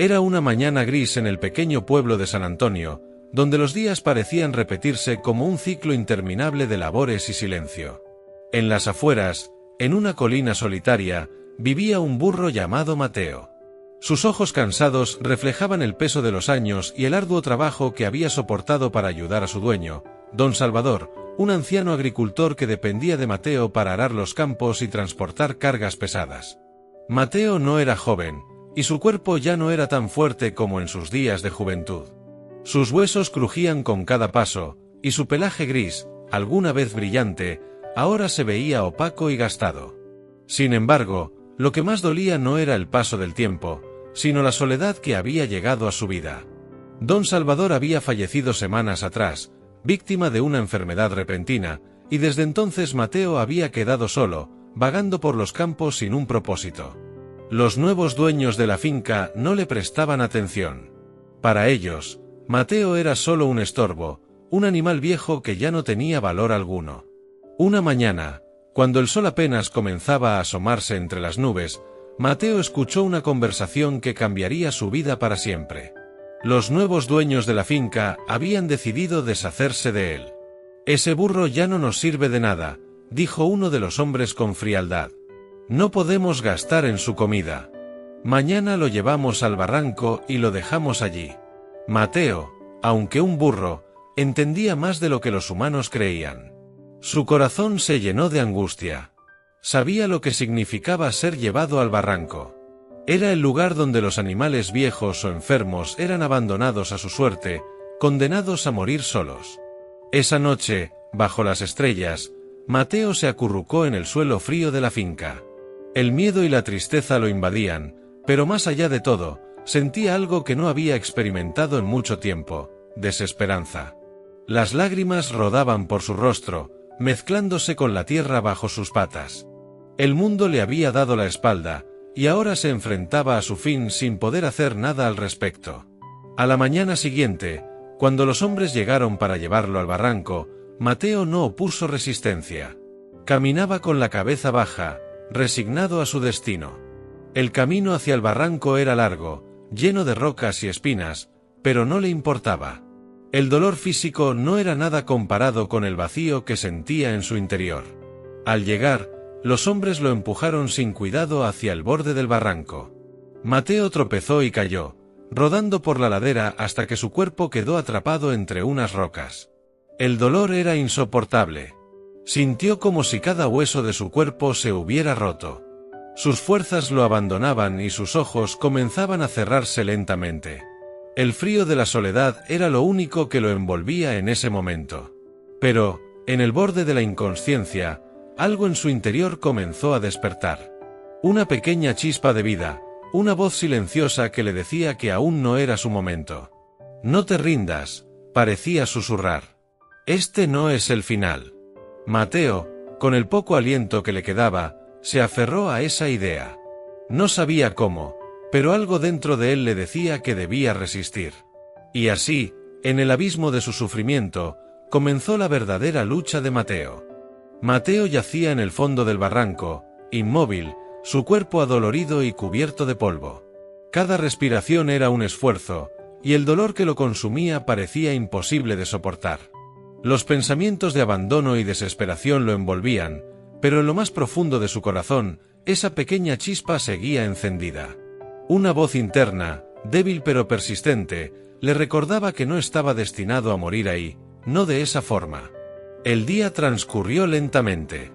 Era una mañana gris en el pequeño pueblo de San Antonio, donde los días parecían repetirse como un ciclo interminable de labores y silencio. En las afueras, en una colina solitaria, vivía un burro llamado Mateo. Sus ojos cansados reflejaban el peso de los años y el arduo trabajo que había soportado para ayudar a su dueño, don Salvador, un anciano agricultor que dependía de Mateo para arar los campos y transportar cargas pesadas. Mateo no era joven, y su cuerpo ya no era tan fuerte como en sus días de juventud. Sus huesos crujían con cada paso, y su pelaje gris, alguna vez brillante, ahora se veía opaco y gastado. Sin embargo, lo que más dolía no era el paso del tiempo, sino la soledad que había llegado a su vida. Don Salvador había fallecido semanas atrás, víctima de una enfermedad repentina, y desde entonces Mateo había quedado solo, vagando por los campos sin un propósito. Los nuevos dueños de la finca no le prestaban atención. Para ellos, Mateo era solo un estorbo, un animal viejo que ya no tenía valor alguno. Una mañana, cuando el sol apenas comenzaba a asomarse entre las nubes, Mateo escuchó una conversación que cambiaría su vida para siempre. Los nuevos dueños de la finca habían decidido deshacerse de él. «Ese burro ya no nos sirve de nada», dijo uno de los hombres con frialdad. «No podemos gastar en su comida. Mañana lo llevamos al barranco y lo dejamos allí». Mateo, aunque un burro, entendía más de lo que los humanos creían. Su corazón se llenó de angustia. Sabía lo que significaba ser llevado al barranco. Era el lugar donde los animales viejos o enfermos eran abandonados a su suerte, condenados a morir solos. Esa noche, bajo las estrellas, Mateo se acurrucó en el suelo frío de la finca. El miedo y la tristeza lo invadían, pero más allá de todo, sentía algo que no había experimentado en mucho tiempo: desesperanza. Las lágrimas rodaban por su rostro, mezclándose con la tierra bajo sus patas. El mundo le había dado la espalda, y ahora se enfrentaba a su fin sin poder hacer nada al respecto. A la mañana siguiente, cuando los hombres llegaron para llevarlo al barranco, Mateo no opuso resistencia. Caminaba con la cabeza baja, resignado a su destino. El camino hacia el barranco era largo, lleno de rocas y espinas, pero no le importaba. El dolor físico no era nada comparado con el vacío que sentía en su interior. Al llegar, los hombres lo empujaron sin cuidado hacia el borde del barranco. Mateo tropezó y cayó, rodando por la ladera hasta que su cuerpo quedó atrapado entre unas rocas. El dolor era insoportable. Sintió como si cada hueso de su cuerpo se hubiera roto. Sus fuerzas lo abandonaban y sus ojos comenzaban a cerrarse lentamente. El frío de la soledad era lo único que lo envolvía en ese momento. Pero, en el borde de la inconsciencia, algo en su interior comenzó a despertar. Una pequeña chispa de vida, una voz silenciosa que le decía que aún no era su momento. «No te rindas», parecía susurrar. «Este no es el final». Mateo, con el poco aliento que le quedaba, se aferró a esa idea. No sabía cómo, pero algo dentro de él le decía que debía resistir. Y así, en el abismo de su sufrimiento, comenzó la verdadera lucha de Mateo. Mateo yacía en el fondo del barranco, inmóvil, su cuerpo adolorido y cubierto de polvo. Cada respiración era un esfuerzo, y el dolor que lo consumía parecía imposible de soportar. Los pensamientos de abandono y desesperación lo envolvían, pero en lo más profundo de su corazón, esa pequeña chispa seguía encendida. Una voz interna, débil pero persistente, le recordaba que no estaba destinado a morir ahí, no de esa forma. El día transcurrió lentamente.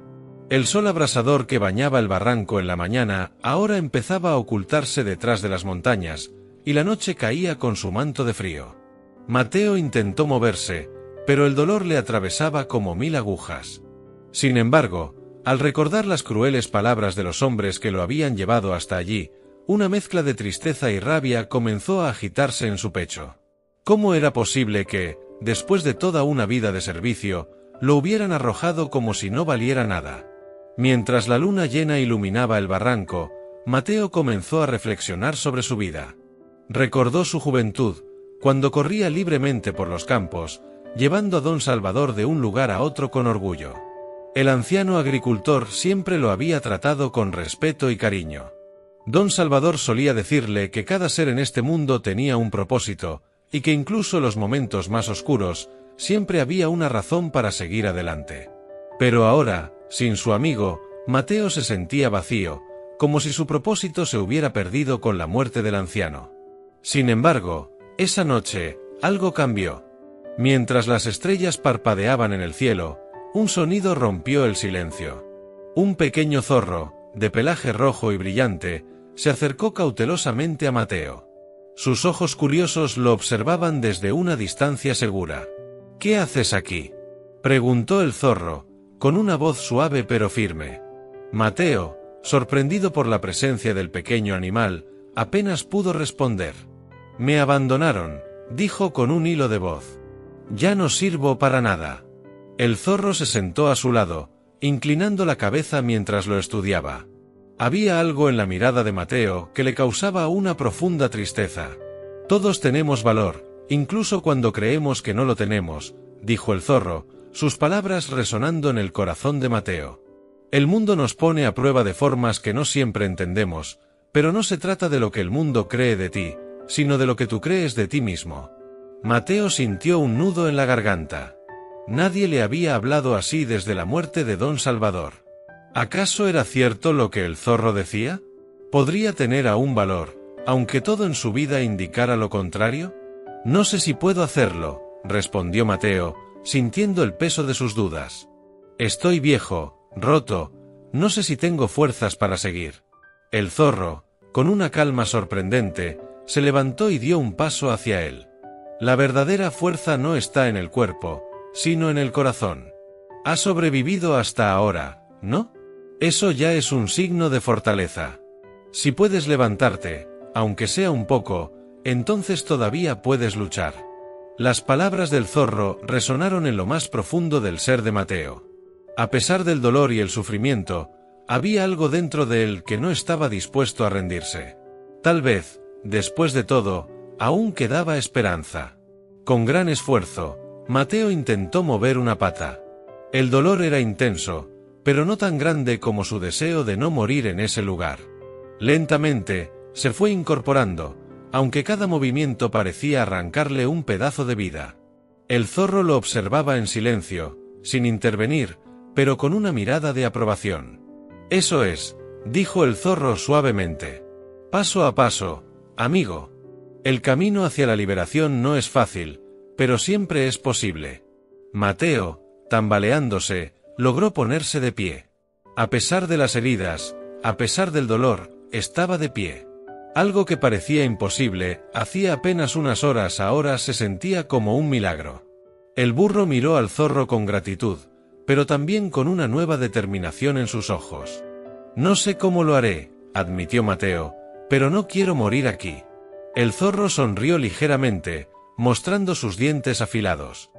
El sol abrasador que bañaba el barranco en la mañana ahora empezaba a ocultarse detrás de las montañas, y la noche caía con su manto de frío. Mateo intentó moverse, pero el dolor le atravesaba como 1000 agujas. Sin embargo, al recordar las crueles palabras de los hombres que lo habían llevado hasta allí, una mezcla de tristeza y rabia comenzó a agitarse en su pecho. ¿Cómo era posible que, después de toda una vida de servicio, lo hubieran arrojado como si no valiera nada? Mientras la luna llena iluminaba el barranco, Mateo comenzó a reflexionar sobre su vida. Recordó su juventud, cuando corría libremente por los campos, llevando a don Salvador de un lugar a otro con orgullo. El anciano agricultor siempre lo había tratado con respeto y cariño. Don Salvador solía decirle que cada ser en este mundo tenía un propósito, y que incluso en los momentos más oscuros, siempre había una razón para seguir adelante. Pero ahora, sin su amigo, Mateo se sentía vacío, como si su propósito se hubiera perdido con la muerte del anciano. Sin embargo, esa noche, algo cambió. Mientras las estrellas parpadeaban en el cielo, un sonido rompió el silencio. Un pequeño zorro, de pelaje rojo y brillante, se acercó cautelosamente a Mateo. Sus ojos curiosos lo observaban desde una distancia segura. «¿Qué haces aquí?», preguntó el zorro, con una voz suave pero firme. Mateo, sorprendido por la presencia del pequeño animal, apenas pudo responder. «Me abandonaron», dijo con un hilo de voz. «Ya no sirvo para nada». El zorro se sentó a su lado, inclinando la cabeza mientras lo estudiaba. Había algo en la mirada de Mateo que le causaba una profunda tristeza. «Todos tenemos valor, incluso cuando creemos que no lo tenemos», dijo el zorro, sus palabras resonando en el corazón de Mateo. «El mundo nos pone a prueba de formas que no siempre entendemos, pero no se trata de lo que el mundo cree de ti, sino de lo que tú crees de ti mismo». Mateo sintió un nudo en la garganta. Nadie le había hablado así desde la muerte de Don Salvador. ¿Acaso era cierto lo que el zorro decía? ¿Podría tener aún valor, aunque todo en su vida indicara lo contrario? «No sé si puedo hacerlo», respondió Mateo, sintiendo el peso de sus dudas. «Estoy viejo, roto, no sé si tengo fuerzas para seguir». El zorro, con una calma sorprendente, se levantó y dio un paso hacia él. «La verdadera fuerza no está en el cuerpo, sino en el corazón. Has sobrevivido hasta ahora, ¿no? Eso ya es un signo de fortaleza. Si puedes levantarte, aunque sea un poco, entonces todavía puedes luchar». Las palabras del zorro resonaron en lo más profundo del ser de Mateo. A pesar del dolor y el sufrimiento, había algo dentro de él que no estaba dispuesto a rendirse. Tal vez, después de todo, aún quedaba esperanza. Con gran esfuerzo, Mateo intentó mover una pata. El dolor era intenso, pero no tan grande como su deseo de no morir en ese lugar. Lentamente, se fue incorporando, aunque cada movimiento parecía arrancarle un pedazo de vida. El zorro lo observaba en silencio, sin intervenir, pero con una mirada de aprobación. «Eso es», dijo el zorro suavemente. «Paso a paso, amigo. El camino hacia la liberación no es fácil, pero siempre es posible». Mateo, tambaleándose, logró ponerse de pie. A pesar de las heridas, a pesar del dolor, estaba de pie. Algo que parecía imposible, hacía apenas unas horas ahora se sentía como un milagro. El burro miró al zorro con gratitud, pero también con una nueva determinación en sus ojos. «No sé cómo lo haré», admitió Mateo, «pero no quiero morir aquí». El zorro sonrió ligeramente, mostrando sus dientes afilados.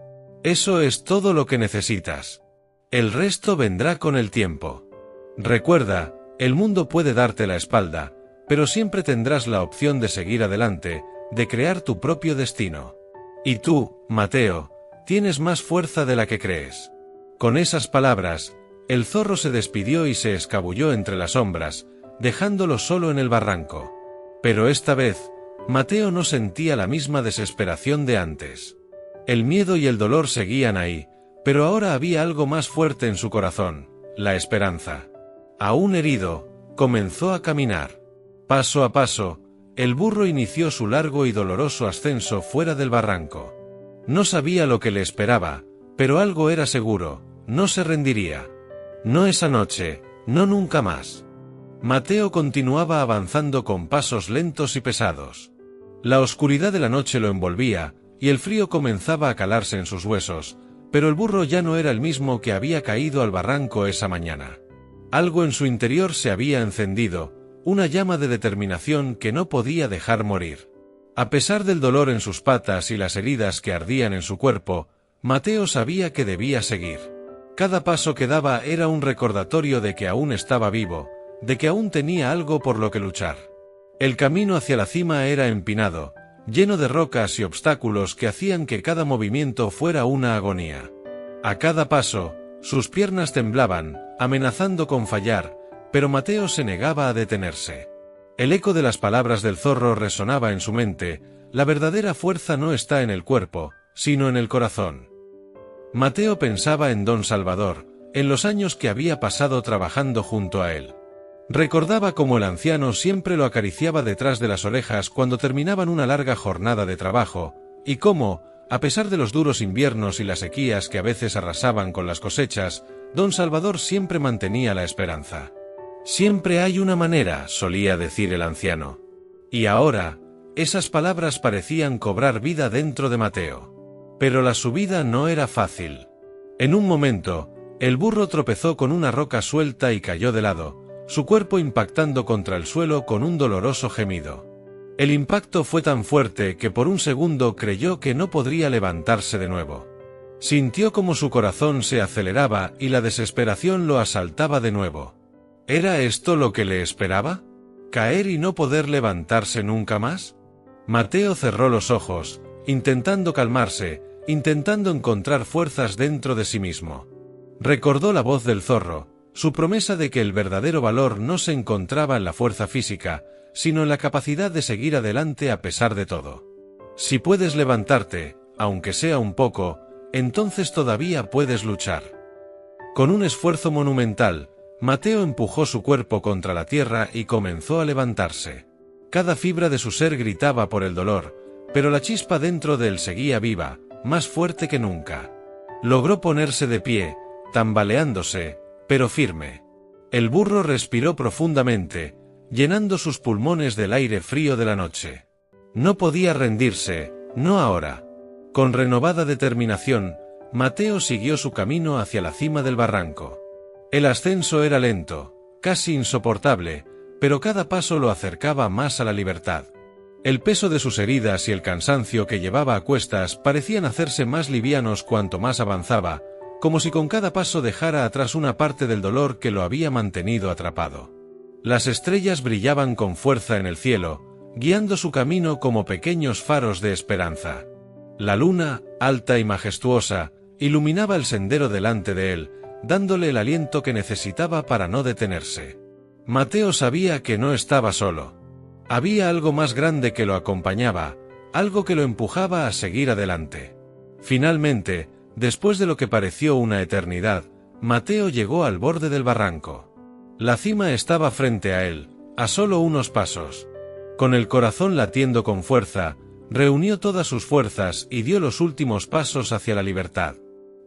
«Eso es todo lo que necesitas. El resto vendrá con el tiempo. Recuerda, el mundo puede darte la espalda, pero siempre tendrás la opción de seguir adelante, de crear tu propio destino. Y tú, Mateo, tienes más fuerza de la que crees». Con esas palabras, el zorro se despidió y se escabulló entre las sombras, dejándolo solo en el barranco. Pero esta vez, Mateo no sentía la misma desesperación de antes. El miedo y el dolor seguían ahí, pero ahora había algo más fuerte en su corazón, la esperanza. Aún herido, comenzó a caminar. Paso a paso, el burro inició su largo y doloroso ascenso fuera del barranco. No sabía lo que le esperaba, pero algo era seguro, no se rendiría. No esa noche, no nunca más. Mateo continuaba avanzando con pasos lentos y pesados. La oscuridad de la noche lo envolvía, y el frío comenzaba a calarse en sus huesos, pero el burro ya no era el mismo que había caído al barranco esa mañana. Algo en su interior se había encendido, una llama de determinación que no podía dejar morir. A pesar del dolor en sus patas y las heridas que ardían en su cuerpo, Mateo sabía que debía seguir. Cada paso que daba era un recordatorio de que aún estaba vivo, de que aún tenía algo por lo que luchar. El camino hacia la cima era empinado, lleno de rocas y obstáculos que hacían que cada movimiento fuera una agonía. A cada paso, sus piernas temblaban, amenazando con fallar, pero Mateo se negaba a detenerse. El eco de las palabras del zorro resonaba en su mente: la verdadera fuerza no está en el cuerpo, sino en el corazón. Mateo pensaba en don Salvador, en los años que había pasado trabajando junto a él. Recordaba cómo el anciano siempre lo acariciaba detrás de las orejas cuando terminaban una larga jornada de trabajo, y cómo, a pesar de los duros inviernos y las sequías que a veces arrasaban con las cosechas, don Salvador siempre mantenía la esperanza. «Siempre hay una manera», solía decir el anciano. Y ahora, esas palabras parecían cobrar vida dentro de Mateo. Pero la subida no era fácil. En un momento, el burro tropezó con una roca suelta y cayó de lado, su cuerpo impactando contra el suelo con un doloroso gemido. El impacto fue tan fuerte que por un segundo creyó que no podría levantarse de nuevo. Sintió como su corazón se aceleraba y la desesperación lo asaltaba de nuevo. ¿Era esto lo que le esperaba? ¿Caer y no poder levantarse nunca más? Mateo cerró los ojos, intentando calmarse, intentando encontrar fuerzas dentro de sí mismo. Recordó la voz del zorro, su promesa de que el verdadero valor no se encontraba en la fuerza física, sino en la capacidad de seguir adelante a pesar de todo. Si puedes levantarte, aunque sea un poco, entonces todavía puedes luchar. Con un esfuerzo monumental, Mateo empujó su cuerpo contra la tierra y comenzó a levantarse. Cada fibra de su ser gritaba por el dolor, pero la chispa dentro de él seguía viva, más fuerte que nunca. Logró ponerse de pie, tambaleándose, pero firme. El burro respiró profundamente, llenando sus pulmones del aire frío de la noche. No podía rendirse, no ahora. Con renovada determinación, Mateo siguió su camino hacia la cima del barranco. El ascenso era lento, casi insoportable, pero cada paso lo acercaba más a la libertad. El peso de sus heridas y el cansancio que llevaba a cuestas parecían hacerse más livianos cuanto más avanzaba, como si con cada paso dejara atrás una parte del dolor que lo había mantenido atrapado. Las estrellas brillaban con fuerza en el cielo, guiando su camino como pequeños faros de esperanza. La luna, alta y majestuosa, iluminaba el sendero delante de él, dándole el aliento que necesitaba para no detenerse. Mateo sabía que no estaba solo. Había algo más grande que lo acompañaba, algo que lo empujaba a seguir adelante. Finalmente, después de lo que pareció una eternidad, Mateo llegó al borde del barranco. La cima estaba frente a él, a solo unos pasos. Con el corazón latiendo con fuerza, reunió todas sus fuerzas y dio los últimos pasos hacia la libertad.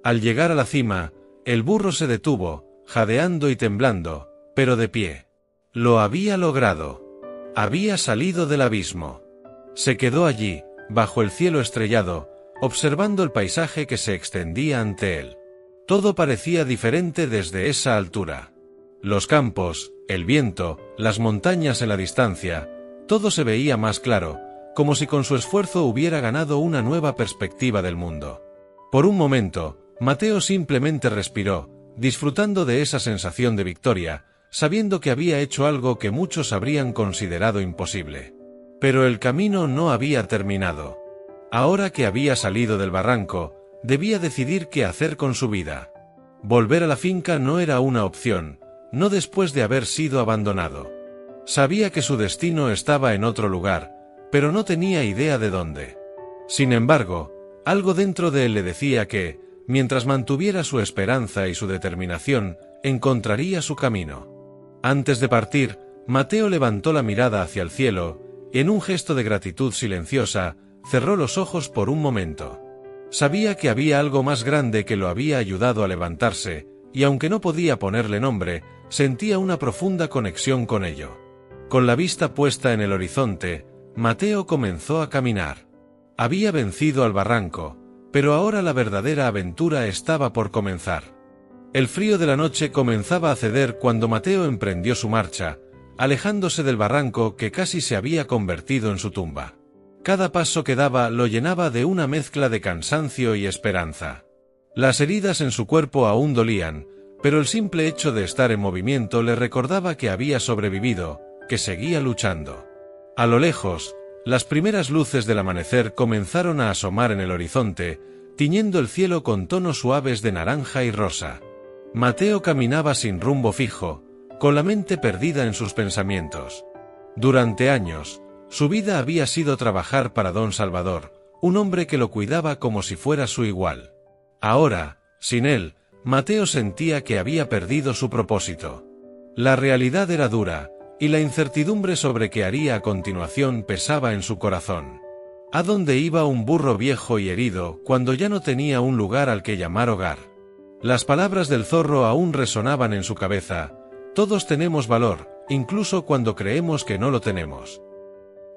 Al llegar a la cima, el burro se detuvo, jadeando y temblando, pero de pie. Lo había logrado. Había salido del abismo. Se quedó allí, bajo el cielo estrellado, observando el paisaje que se extendía ante él. Todo parecía diferente desde esa altura. Los campos, el viento, las montañas en la distancia, todo se veía más claro, como si con su esfuerzo hubiera ganado una nueva perspectiva del mundo. Por un momento, Mateo simplemente respiró, disfrutando de esa sensación de victoria, sabiendo que había hecho algo que muchos habrían considerado imposible. Pero el camino no había terminado. Ahora que había salido del barranco, debía decidir qué hacer con su vida. Volver a la finca no era una opción, no después de haber sido abandonado. Sabía que su destino estaba en otro lugar, pero no tenía idea de dónde. Sin embargo, algo dentro de él le decía que, mientras mantuviera su esperanza y su determinación, encontraría su camino. Antes de partir, Mateo levantó la mirada hacia el cielo, y en un gesto de gratitud silenciosa, cerró los ojos por un momento. Sabía que había algo más grande que lo había ayudado a levantarse, y aunque no podía ponerle nombre, sentía una profunda conexión con ello. Con la vista puesta en el horizonte, Mateo comenzó a caminar. Había vencido al barranco, pero ahora la verdadera aventura estaba por comenzar. El frío de la noche comenzaba a ceder cuando Mateo emprendió su marcha, alejándose del barranco que casi se había convertido en su tumba. Cada paso que daba lo llenaba de una mezcla de cansancio y esperanza. Las heridas en su cuerpo aún dolían, pero el simple hecho de estar en movimiento le recordaba que había sobrevivido, que seguía luchando. A lo lejos, las primeras luces del amanecer comenzaron a asomar en el horizonte, tiñendo el cielo con tonos suaves de naranja y rosa. Mateo caminaba sin rumbo fijo, con la mente perdida en sus pensamientos. Durante años, su vida había sido trabajar para don Salvador, un hombre que lo cuidaba como si fuera su igual. Ahora, sin él, Mateo sentía que había perdido su propósito. La realidad era dura, y la incertidumbre sobre qué haría a continuación pesaba en su corazón. ¿A dónde iba un burro viejo y herido cuando ya no tenía un lugar al que llamar hogar? Las palabras del zorro aún resonaban en su cabeza: todos tenemos valor, incluso cuando creemos que no lo tenemos.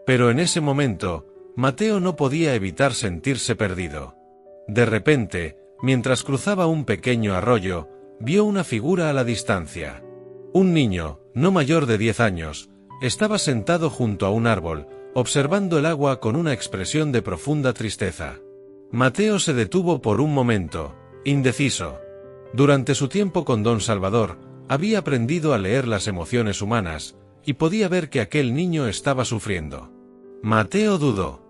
Pero en ese momento, Mateo no podía evitar sentirse perdido. De repente, mientras cruzaba un pequeño arroyo, vio una figura a la distancia. Un niño, no mayor de 10 años, estaba sentado junto a un árbol, observando el agua con una expresión de profunda tristeza. Mateo se detuvo por un momento, indeciso. Durante su tiempo con don Salvador, había aprendido a leer las emociones humanas, y podía ver que aquel niño estaba sufriendo. Mateo dudó.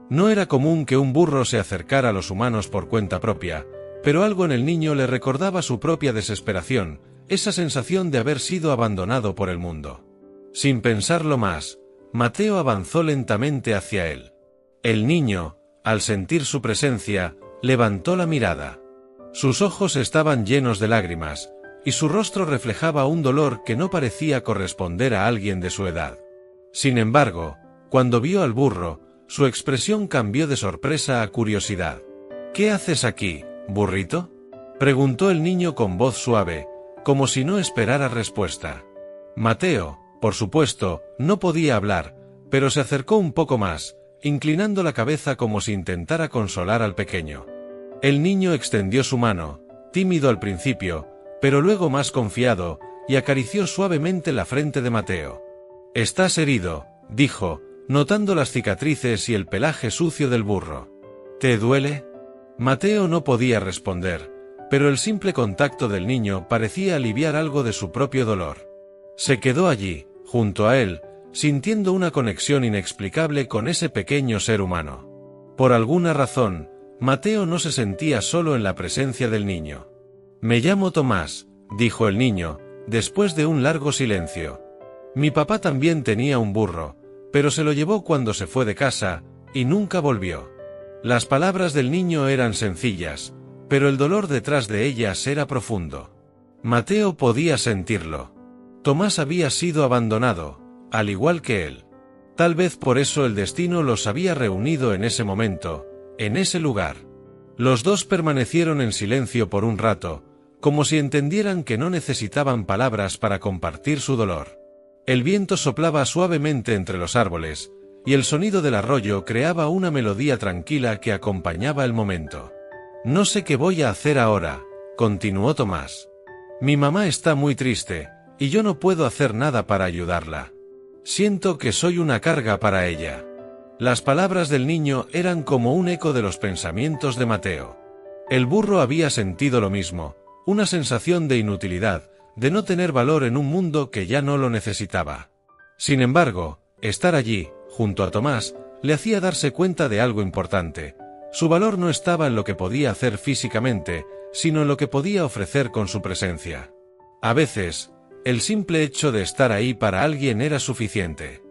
No era común que un burro se acercara a los humanos por cuenta propia, pero algo en el niño le recordaba su propia desesperación, esa sensación de haber sido abandonado por el mundo. Sin pensarlo más, Mateo avanzó lentamente hacia él. El niño, al sentir su presencia, levantó la mirada. Sus ojos estaban llenos de lágrimas, y su rostro reflejaba un dolor que no parecía corresponder a alguien de su edad. Sin embargo, cuando vio al burro, su expresión cambió de sorpresa a curiosidad. «¿Qué haces aquí, burrito?», preguntó el niño con voz suave, como si no esperara respuesta. Mateo, por supuesto, no podía hablar, pero se acercó un poco más, inclinando la cabeza como si intentara consolar al pequeño. El niño extendió su mano, tímido al principio, pero luego más confiado, y acarició suavemente la frente de Mateo. «Estás herido», dijo, notando las cicatrices y el pelaje sucio del burro. «¿Te duele?». Mateo no podía responder, pero el simple contacto del niño parecía aliviar algo de su propio dolor. Se quedó allí, junto a él, sintiendo una conexión inexplicable con ese pequeño ser humano. Por alguna razón, Mateo no se sentía solo en la presencia del niño. «Me llamo Tomás», dijo el niño, después de un largo silencio. «Mi papá también tenía un burro, pero se lo llevó cuando se fue de casa, y nunca volvió». Las palabras del niño eran sencillas, pero el dolor detrás de ellas era profundo. Mateo podía sentirlo. Tomás había sido abandonado, al igual que él. Tal vez por eso el destino los había reunido en ese momento, en ese lugar. Los dos permanecieron en silencio por un rato, como si entendieran que no necesitaban palabras para compartir su dolor. El viento soplaba suavemente entre los árboles, y el sonido del arroyo creaba una melodía tranquila que acompañaba el momento. «No sé qué voy a hacer ahora», continuó Tomás. «Mi mamá está muy triste, y yo no puedo hacer nada para ayudarla. Siento que soy una carga para ella». Las palabras del niño eran como un eco de los pensamientos de Mateo. El burro había sentido lo mismo, una sensación de inutilidad, de no tener valor en un mundo que ya no lo necesitaba. Sin embargo, estar allí, junto a Tomás, le hacía darse cuenta de algo importante. Su valor no estaba en lo que podía hacer físicamente, sino en lo que podía ofrecer con su presencia. A veces, el simple hecho de estar ahí para alguien era suficiente.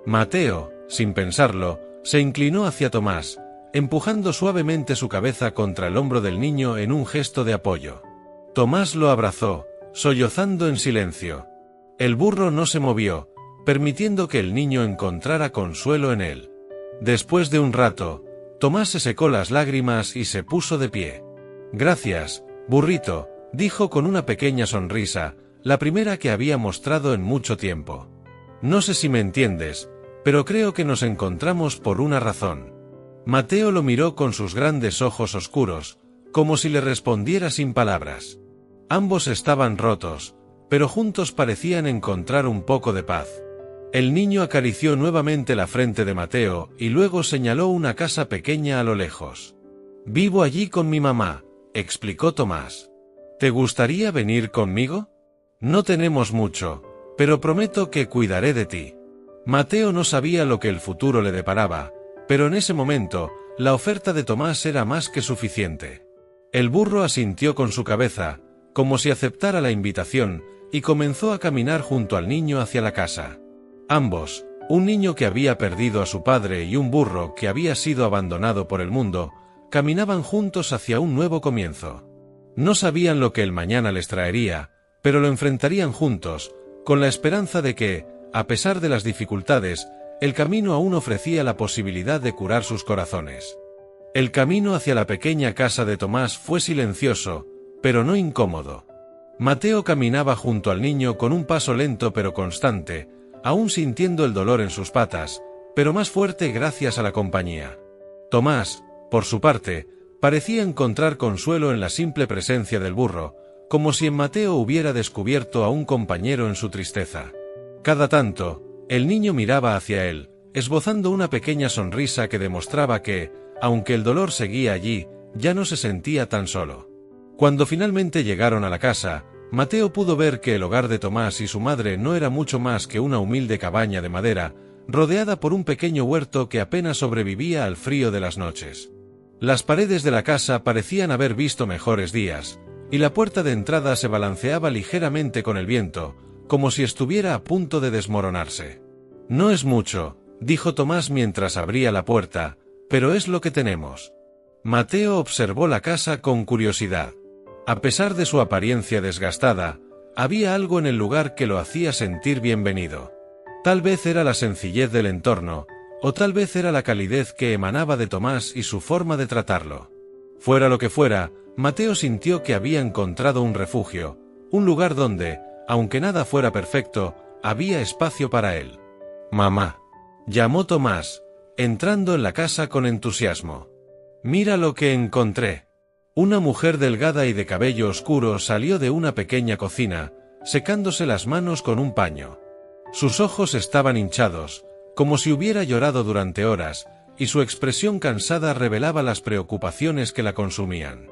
Mateo, sin pensarlo, se inclinó hacia Tomás, empujando suavemente su cabeza contra el hombro del niño en un gesto de apoyo. Tomás lo abrazó, sollozando en silencio. El burro no se movió, permitiendo que el niño encontrara consuelo en él. Después de un rato, Tomás se secó las lágrimas y se puso de pie. «Gracias, burrito», dijo con una pequeña sonrisa, la primera que había mostrado en mucho tiempo. «No sé si me entiendes, pero creo que nos encontramos por una razón». Mateo lo miró con sus grandes ojos oscuros, como si le respondiera sin palabras. Ambos estaban rotos, pero juntos parecían encontrar un poco de paz. El niño acarició nuevamente la frente de Mateo y luego señaló una casa pequeña a lo lejos. «Vivo allí con mi mamá», explicó Tomás. «¿Te gustaría venir conmigo? No tenemos mucho, pero prometo que cuidaré de ti». Mateo no sabía lo que el futuro le deparaba, pero en ese momento, la oferta de Tomás era más que suficiente. El burro asintió con su cabeza, como si aceptara la invitación, y comenzó a caminar junto al niño hacia la casa. Ambos, Un niño que había perdido a su padre y un burro que había sido abandonado por el mundo, caminaban juntos hacia un nuevo comienzo. No sabían lo que el mañana les traería, pero lo enfrentarían juntos, con la esperanza de que, a pesar de las dificultades, el camino aún ofrecía la posibilidad de curar sus corazones. El camino hacia la pequeña casa de Tomás fue silencioso, pero no incómodo. Mateo caminaba junto al niño con un paso lento pero constante, aún sintiendo el dolor en sus patas, pero más fuerte gracias a la compañía. Tomás, por su parte, parecía encontrar consuelo en la simple presencia del burro, como si en Mateo hubiera descubierto a un compañero en su tristeza. Cada tanto, el niño miraba hacia él, esbozando una pequeña sonrisa que demostraba que, aunque el dolor seguía allí, ya no se sentía tan solo. Cuando finalmente llegaron a la casa, Mateo pudo ver que el hogar de Tomás y su madre no era mucho más que una humilde cabaña de madera, rodeada por un pequeño huerto que apenas sobrevivía al frío de las noches. Las paredes de la casa parecían haber visto mejores días, y la puerta de entrada se balanceaba ligeramente con el viento, como si estuviera a punto de desmoronarse. «No es mucho», dijo Tomás mientras abría la puerta, «pero es lo que tenemos». Mateo observó la casa con curiosidad. A pesar de su apariencia desgastada, había algo en el lugar que lo hacía sentir bienvenido. Tal vez era la sencillez del entorno, o tal vez era la calidez que emanaba de Tomás y su forma de tratarlo. Fuera lo que fuera, Mateo sintió que había encontrado un refugio, un lugar donde, aunque nada fuera perfecto, había espacio para él. «Mamá», llamó Tomás, entrando en la casa con entusiasmo. «Mira lo que encontré». Una mujer delgada y de cabello oscuro salió de una pequeña cocina, secándose las manos con un paño. Sus ojos estaban hinchados, como si hubiera llorado durante horas, y su expresión cansada revelaba las preocupaciones que la consumían.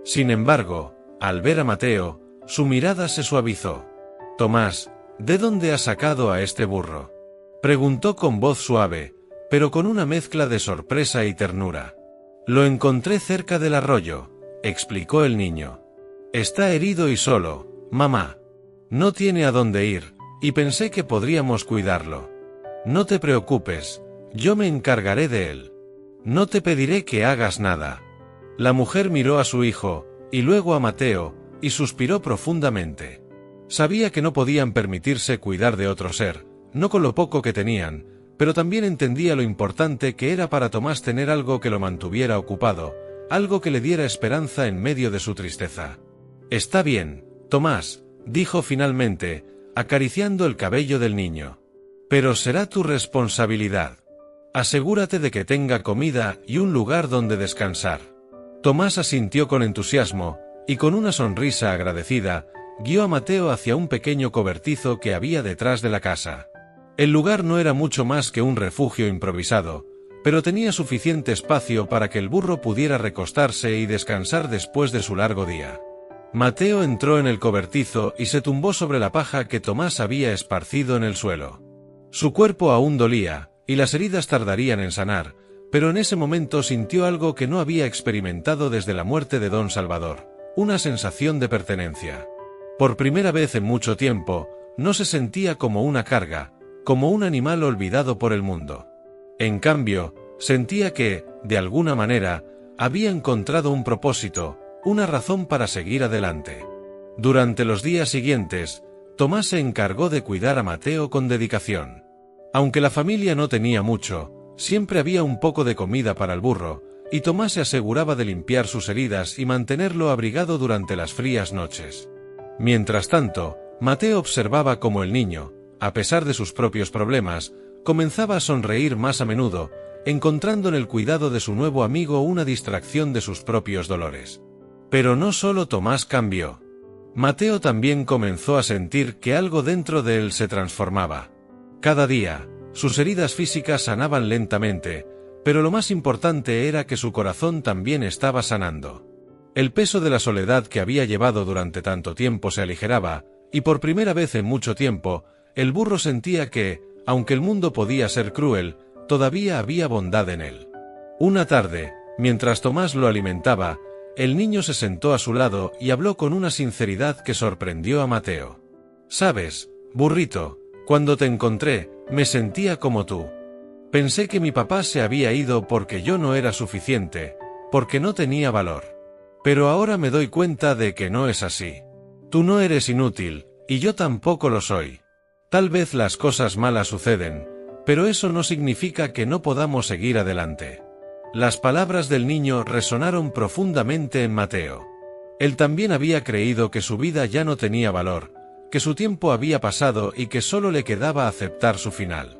Sin embargo, al ver a Mateo, su mirada se suavizó. «Tomás, ¿de dónde has sacado a este burro?», preguntó con voz suave, pero con una mezcla de sorpresa y ternura. «Lo encontré cerca del arroyo», explicó el niño. «Está herido y solo, mamá. No tiene a dónde ir, y pensé que podríamos cuidarlo. No te preocupes, yo me encargaré de él. No te pediré que hagas nada». La mujer miró a su hijo, y luego a Mateo, y suspiró profundamente. Sabía que no podían permitirse cuidar de otro ser, no con lo poco que tenían, pero también entendía lo importante que era para Tomás tener algo que lo mantuviera ocupado, algo que le diera esperanza en medio de su tristeza. «Está bien, Tomás», dijo finalmente, acariciando el cabello del niño. «Pero será tu responsabilidad. Asegúrate de que tenga comida y un lugar donde descansar». Tomás asintió con entusiasmo, y con una sonrisa agradecida, guió a Mateo hacia un pequeño cobertizo que había detrás de la casa. El lugar no era mucho más que un refugio improvisado, pero tenía suficiente espacio para que el burro pudiera recostarse y descansar después de su largo día. Mateo entró en el cobertizo y se tumbó sobre la paja que Tomás había esparcido en el suelo. Su cuerpo aún dolía, y las heridas tardarían en sanar, pero en ese momento sintió algo que no había experimentado desde la muerte de Don Salvador, una sensación de pertenencia. Por primera vez en mucho tiempo, no se sentía como una carga, como un animal olvidado por el mundo. En cambio, sentía que, de alguna manera, había encontrado un propósito, una razón para seguir adelante. Durante los días siguientes, Tomás se encargó de cuidar a Mateo con dedicación. Aunque la familia no tenía mucho, siempre había un poco de comida para el burro, y Tomás se aseguraba de limpiar sus heridas y mantenerlo abrigado durante las frías noches. Mientras tanto, Mateo observaba cómo el niño, a pesar de sus propios problemas, comenzaba a sonreír más a menudo, encontrando en el cuidado de su nuevo amigo una distracción de sus propios dolores. Pero no solo Tomás cambió. Mateo también comenzó a sentir que algo dentro de él se transformaba. Cada día, sus heridas físicas sanaban lentamente, pero lo más importante era que su corazón también estaba sanando. El peso de la soledad que había llevado durante tanto tiempo se aligeraba, y por primera vez en mucho tiempo, el burro sentía que, aunque el mundo podía ser cruel, todavía había bondad en él. Una tarde, mientras Tomás lo alimentaba, el niño se sentó a su lado y habló con una sinceridad que sorprendió a Mateo. «Sabes, burrito, cuando te encontré, Me sentía como tú. Pensé que mi papá se había ido porque yo no era suficiente, porque no tenía valor. Pero ahora me doy cuenta de que no es así. Tú no eres inútil, y yo tampoco lo soy. Tal vez las cosas malas suceden, pero eso no significa que no podamos seguir adelante. Las palabras del niño resonaron profundamente en Mateo. Él también había creído que su vida ya no tenía valor, que su tiempo había pasado y que solo le quedaba aceptar su final.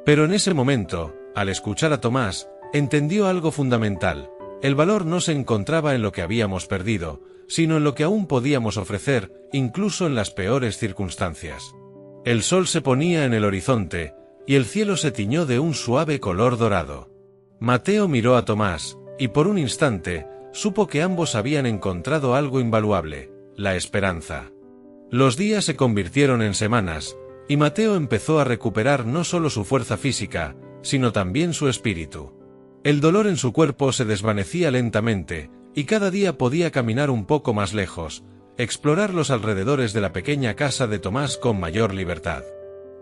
Pero en ese momento, al escuchar a Tomás, entendió algo fundamental. El valor no se encontraba en lo que habíamos perdido, sino en lo que aún podíamos ofrecer, incluso en las peores circunstancias. El sol se ponía en el horizonte, y el cielo se tiñó de un suave color dorado. Mateo miró a Tomás, y por un instante, supo que ambos habían encontrado algo invaluable, la esperanza. Los días se convirtieron en semanas, y Mateo empezó a recuperar no solo su fuerza física, sino también su espíritu. El dolor en su cuerpo se desvanecía lentamente, y cada día podía caminar un poco más lejos, explorar los alrededores de la pequeña casa de Tomás con mayor libertad.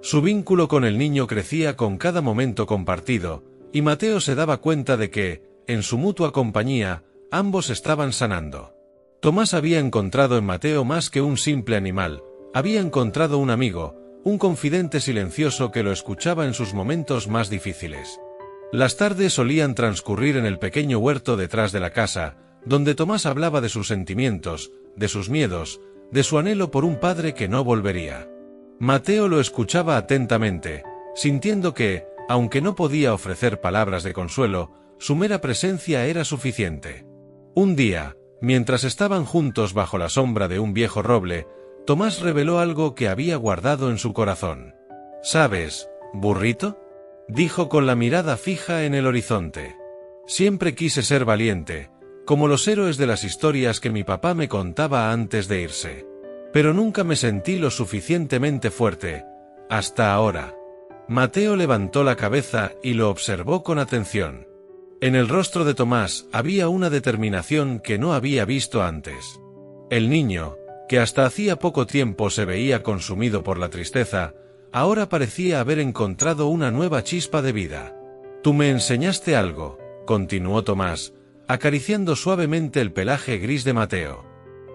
Su vínculo con el niño crecía con cada momento compartido, y Mateo se daba cuenta de que, en su mutua compañía, ambos estaban sanando. Tomás había encontrado en Mateo más que un simple animal, había encontrado un amigo, un confidente silencioso que lo escuchaba en sus momentos más difíciles. Las tardes solían transcurrir en el pequeño huerto detrás de la casa, donde Tomás hablaba de sus sentimientos, de sus miedos, de su anhelo por un padre que no volvería. Mateo lo escuchaba atentamente, sintiendo que, aunque no podía ofrecer palabras de consuelo, su mera presencia era suficiente. Un día, mientras estaban juntos bajo la sombra de un viejo roble, Tomás reveló algo que había guardado en su corazón. ¿Sabes, burrito?, dijo con la mirada fija en el horizonte. Siempre quise ser valiente, como los héroes de las historias que mi papá me contaba antes de irse. Pero nunca me sentí lo suficientemente fuerte, hasta ahora. Mateo levantó la cabeza y lo observó con atención. En el rostro de Tomás había una determinación que no había visto antes. El niño, que hasta hacía poco tiempo se veía consumido por la tristeza, ahora parecía haber encontrado una nueva chispa de vida. «Tú me enseñaste algo», continuó Tomás, acariciando suavemente el pelaje gris de Mateo.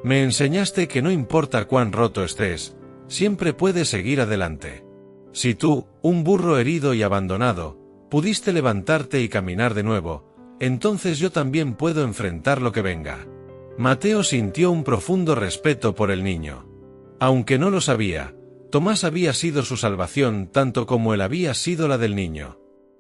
«Me enseñaste que no importa cuán roto estés, siempre puedes seguir adelante. Si tú, un burro herido y abandonado, pudiste levantarte y caminar de nuevo, entonces yo también puedo enfrentar lo que venga». Mateo sintió un profundo respeto por el niño. Aunque no lo sabía, Tomás había sido su salvación tanto como él había sido la del niño.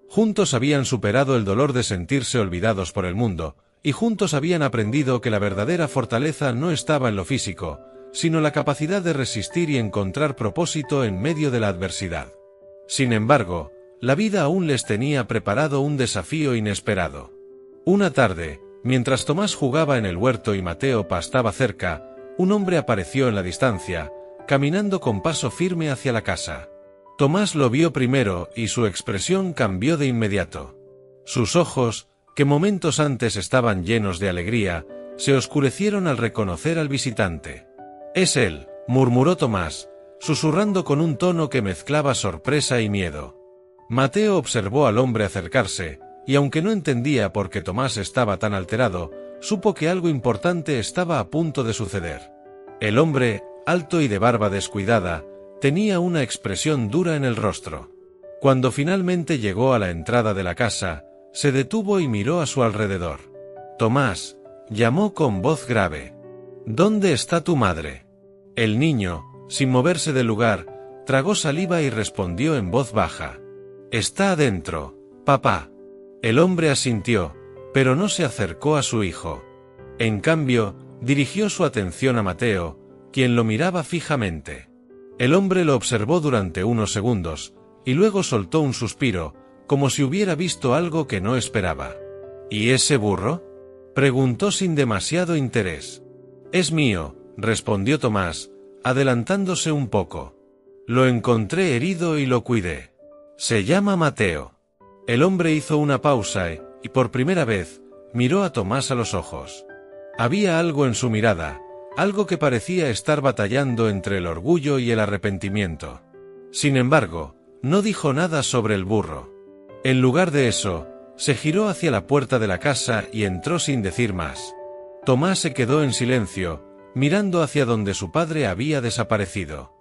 Juntos habían superado el dolor de sentirse olvidados por el mundo, y juntos habían aprendido que la verdadera fortaleza no estaba en lo físico, sino la capacidad de resistir y encontrar propósito en medio de la adversidad. Sin embargo, la vida aún les tenía preparado un desafío inesperado. Una tarde, mientras Tomás jugaba en el huerto y Mateo pastaba cerca, un hombre apareció en la distancia, caminando con paso firme hacia la casa. Tomás lo vio primero y su expresión cambió de inmediato. Sus ojos, que momentos antes estaban llenos de alegría, se oscurecieron al reconocer al visitante. «Es él», murmuró Tomás, susurrando con un tono que mezclaba sorpresa y miedo. Mateo observó al hombre acercarse, y aunque no entendía por qué Tomás estaba tan alterado, supo que algo importante estaba a punto de suceder. El hombre, alto y de barba descuidada, tenía una expresión dura en el rostro. Cuando finalmente llegó a la entrada de la casa, se detuvo y miró a su alrededor. «Tomás», llamó con voz grave. «¿Dónde está tu madre?». El niño, sin moverse del lugar, tragó saliva y respondió en voz baja. «Está adentro, papá». El hombre asintió, pero no se acercó a su hijo. En cambio, dirigió su atención a Mateo, quien lo miraba fijamente. El hombre lo observó durante unos segundos, y luego soltó un suspiro, como si hubiera visto algo que no esperaba. «¿Y ese burro?», preguntó sin demasiado interés. «Es mío», respondió Tomás, adelantándose un poco. «Lo encontré herido y lo cuidé. Se llama Mateo». El hombre hizo una pausa y, por primera vez, miró a Tomás a los ojos. Había algo en su mirada, algo que parecía estar batallando entre el orgullo y el arrepentimiento. Sin embargo, no dijo nada sobre el burro. En lugar de eso, se giró hacia la puerta de la casa y entró sin decir más. Tomás se quedó en silencio, mirando hacia donde su padre había desaparecido.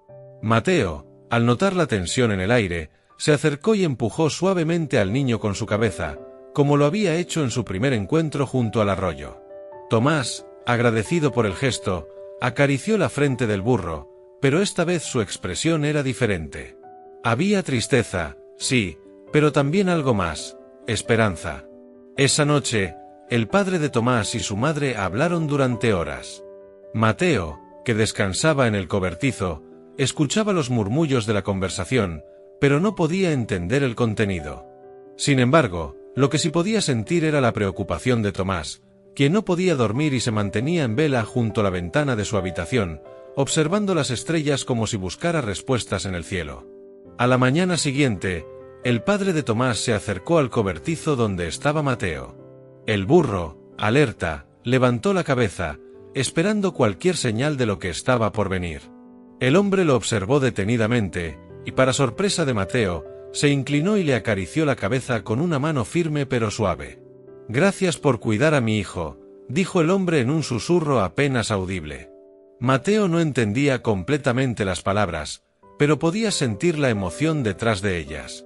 Mateo, al notar la tensión en el aire, se acercó y empujó suavemente al niño con su cabeza, como lo había hecho en su primer encuentro junto al arroyo. Tomás, agradecido por el gesto, acarició la frente del burro, pero esta vez su expresión era diferente. Había tristeza, sí, pero también algo más, esperanza. Esa noche, el padre de Tomás y su madre hablaron durante horas. Mateo, que descansaba en el cobertizo, escuchaba los murmullos de la conversación, pero no podía entender el contenido. Sin embargo, lo que sí podía sentir era la preocupación de Tomás, quien no podía dormir y se mantenía en vela junto a la ventana de su habitación, observando las estrellas como si buscara respuestas en el cielo. A la mañana siguiente, el padre de Tomás se acercó al cobertizo donde estaba Mateo. El burro, alerta, levantó la cabeza, esperando cualquier señal de lo que estaba por venir. El hombre lo observó detenidamente, y para sorpresa de Mateo, se inclinó y le acarició la cabeza con una mano firme pero suave. «Gracias por cuidar a mi hijo», dijo el hombre en un susurro apenas audible. Mateo no entendía completamente las palabras, pero podía sentir la emoción detrás de ellas.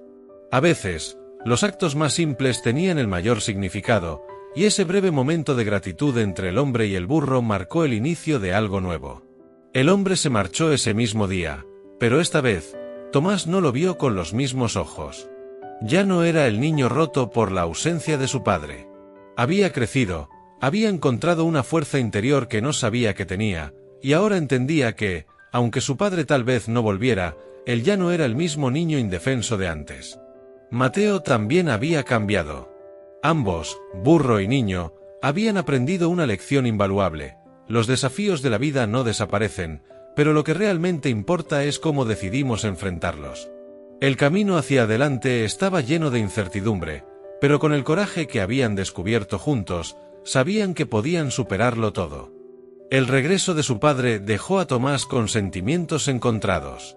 A veces, los actos más simples tenían el mayor significado, y ese breve momento de gratitud entre el hombre y el burro marcó el inicio de algo nuevo. El hombre se marchó ese mismo día, pero esta vez, Tomás no lo vio con los mismos ojos. Ya no era el niño roto por la ausencia de su padre. Había crecido, había encontrado una fuerza interior que no sabía que tenía, y ahora entendía que, aunque su padre tal vez no volviera, él ya no era el mismo niño indefenso de antes. Mateo también había cambiado. Ambos, burro y niño, habían aprendido una lección invaluable. Los desafíos de la vida no desaparecen, pero lo que realmente importa es cómo decidimos enfrentarlos. El camino hacia adelante estaba lleno de incertidumbre, pero con el coraje que habían descubierto juntos, sabían que podían superarlo todo. El regreso de su padre dejó a Tomás con sentimientos encontrados.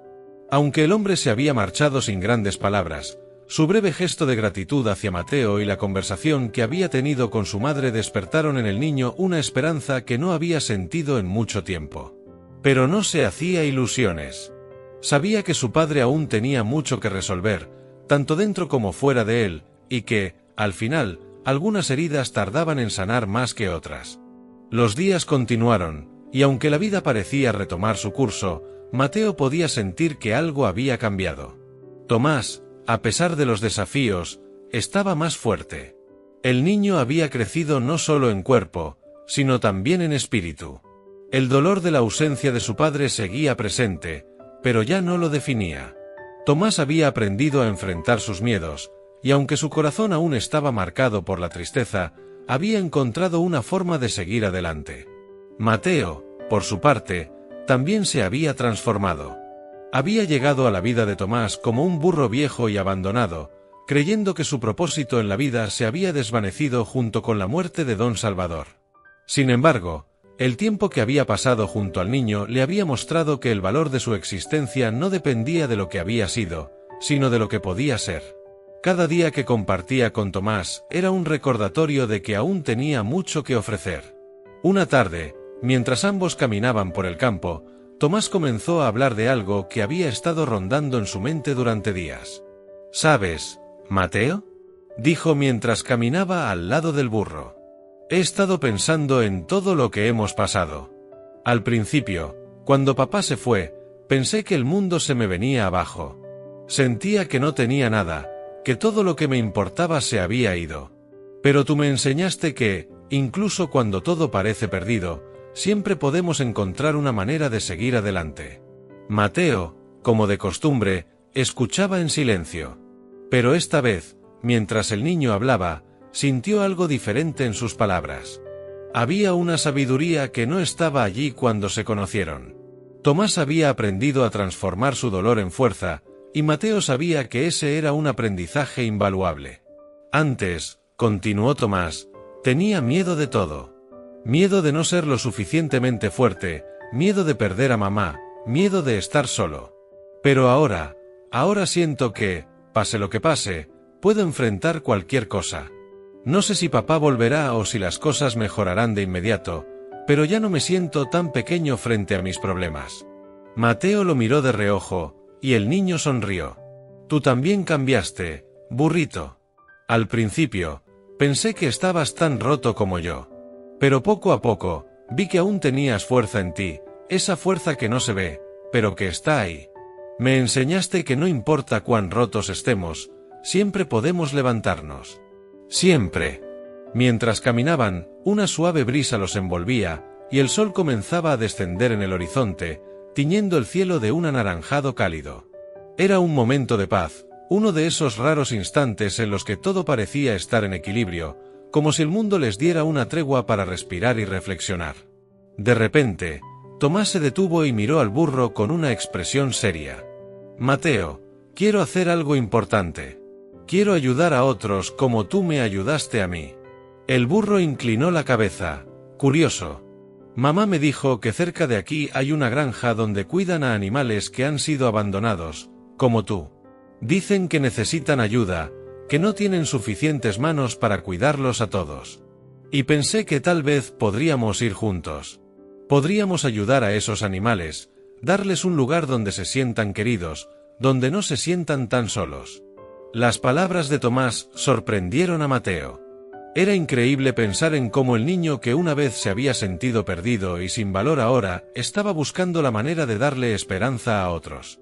Aunque el hombre se había marchado sin grandes palabras, su breve gesto de gratitud hacia Mateo y la conversación que había tenido con su madre despertaron en el niño una esperanza que no había sentido en mucho tiempo. Pero no se hacía ilusiones. Sabía que su padre aún tenía mucho que resolver, tanto dentro como fuera de él, y que, al final, algunas heridas tardaban en sanar más que otras. Los días continuaron, y aunque la vida parecía retomar su curso, Mateo podía sentir que algo había cambiado. Tomás, a pesar de los desafíos, estaba más fuerte. El niño había crecido no solo en cuerpo, sino también en espíritu. El dolor de la ausencia de su padre seguía presente, pero ya no lo definía. Tomás había aprendido a enfrentar sus miedos, y aunque su corazón aún estaba marcado por la tristeza, había encontrado una forma de seguir adelante. Mateo, por su parte, también se había transformado. Había llegado a la vida de Tomás como un burro viejo y abandonado, creyendo que su propósito en la vida se había desvanecido junto con la muerte de Don Salvador. Sin embargo, el tiempo que había pasado junto al niño le había mostrado que el valor de su existencia no dependía de lo que había sido, sino de lo que podía ser. Cada día que compartía con Tomás era un recordatorio de que aún tenía mucho que ofrecer. Una tarde, mientras ambos caminaban por el campo, Tomás comenzó a hablar de algo que había estado rondando en su mente durante días. «¿Sabes, Mateo?», dijo mientras caminaba al lado del burro. «He estado pensando en todo lo que hemos pasado. Al principio, cuando papá se fue, pensé que el mundo se me venía abajo. Sentía que no tenía nada, que todo lo que me importaba se había ido. Pero tú me enseñaste que, incluso cuando todo parece perdido, siempre podemos encontrar una manera de seguir adelante». Mateo, como de costumbre, escuchaba en silencio. Pero esta vez, mientras el niño hablaba, sintió algo diferente en sus palabras. Había una sabiduría que no estaba allí cuando se conocieron. Tomás había aprendido a transformar su dolor en fuerza, y Mateo sabía que ese era un aprendizaje invaluable. Antes, continuó Tomás, tenía miedo de todo. Miedo de no ser lo suficientemente fuerte, miedo de perder a mamá, miedo de estar solo. Pero ahora, Ahora siento que, pase lo que pase, puedo enfrentar cualquier cosa. No sé si papá volverá o si las cosas mejorarán de inmediato, pero ya no me siento tan pequeño frente a mis problemas. Mateo lo miró de reojo, y el niño sonrió. Tú también cambiaste, burrito. Al principio, pensé que estabas tan roto como yo. Pero poco a poco, vi que aún tenías fuerza en ti, esa fuerza que no se ve, pero que está ahí. Me enseñaste que no importa cuán rotos estemos, siempre podemos levantarnos. Siempre. Mientras caminaban, una suave brisa los envolvía, y el sol comenzaba a descender en el horizonte, tiñendo el cielo de un anaranjado cálido. Era un momento de paz, uno de esos raros instantes en los que todo parecía estar en equilibrio, como si el mundo les diera una tregua para respirar y reflexionar. De repente, Tomás se detuvo y miró al burro con una expresión seria. Mateo, quiero hacer algo importante. Quiero ayudar a otros como tú me ayudaste a mí. El burro inclinó la cabeza, curioso. Mamá me dijo que cerca de aquí hay una granja donde cuidan a animales que han sido abandonados, como tú. Dicen que necesitan ayuda, que no tienen suficientes manos para cuidarlos a todos. Y pensé que tal vez podríamos ir juntos. Podríamos ayudar a esos animales, darles un lugar donde se sientan queridos, donde no se sientan tan solos. Las palabras de Tomás sorprendieron a Mateo. Era increíble pensar en cómo el niño que una vez se había sentido perdido y sin valor ahora, estaba buscando la manera de darle esperanza a otros.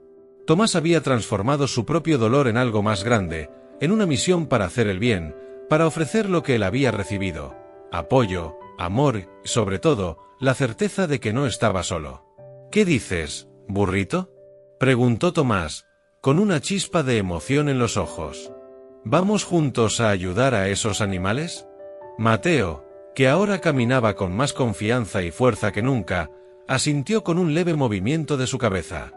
Tomás había transformado su propio dolor en algo más grande, en una misión para hacer el bien, para ofrecer lo que él había recibido: apoyo, amor y, sobre todo, la certeza de que no estaba solo. ¿Qué dices, burrito?, preguntó Tomás, con una chispa de emoción en los ojos. ¿Vamos juntos a ayudar a esos animales? Mateo, que ahora caminaba con más confianza y fuerza que nunca, asintió con un leve movimiento de su cabeza.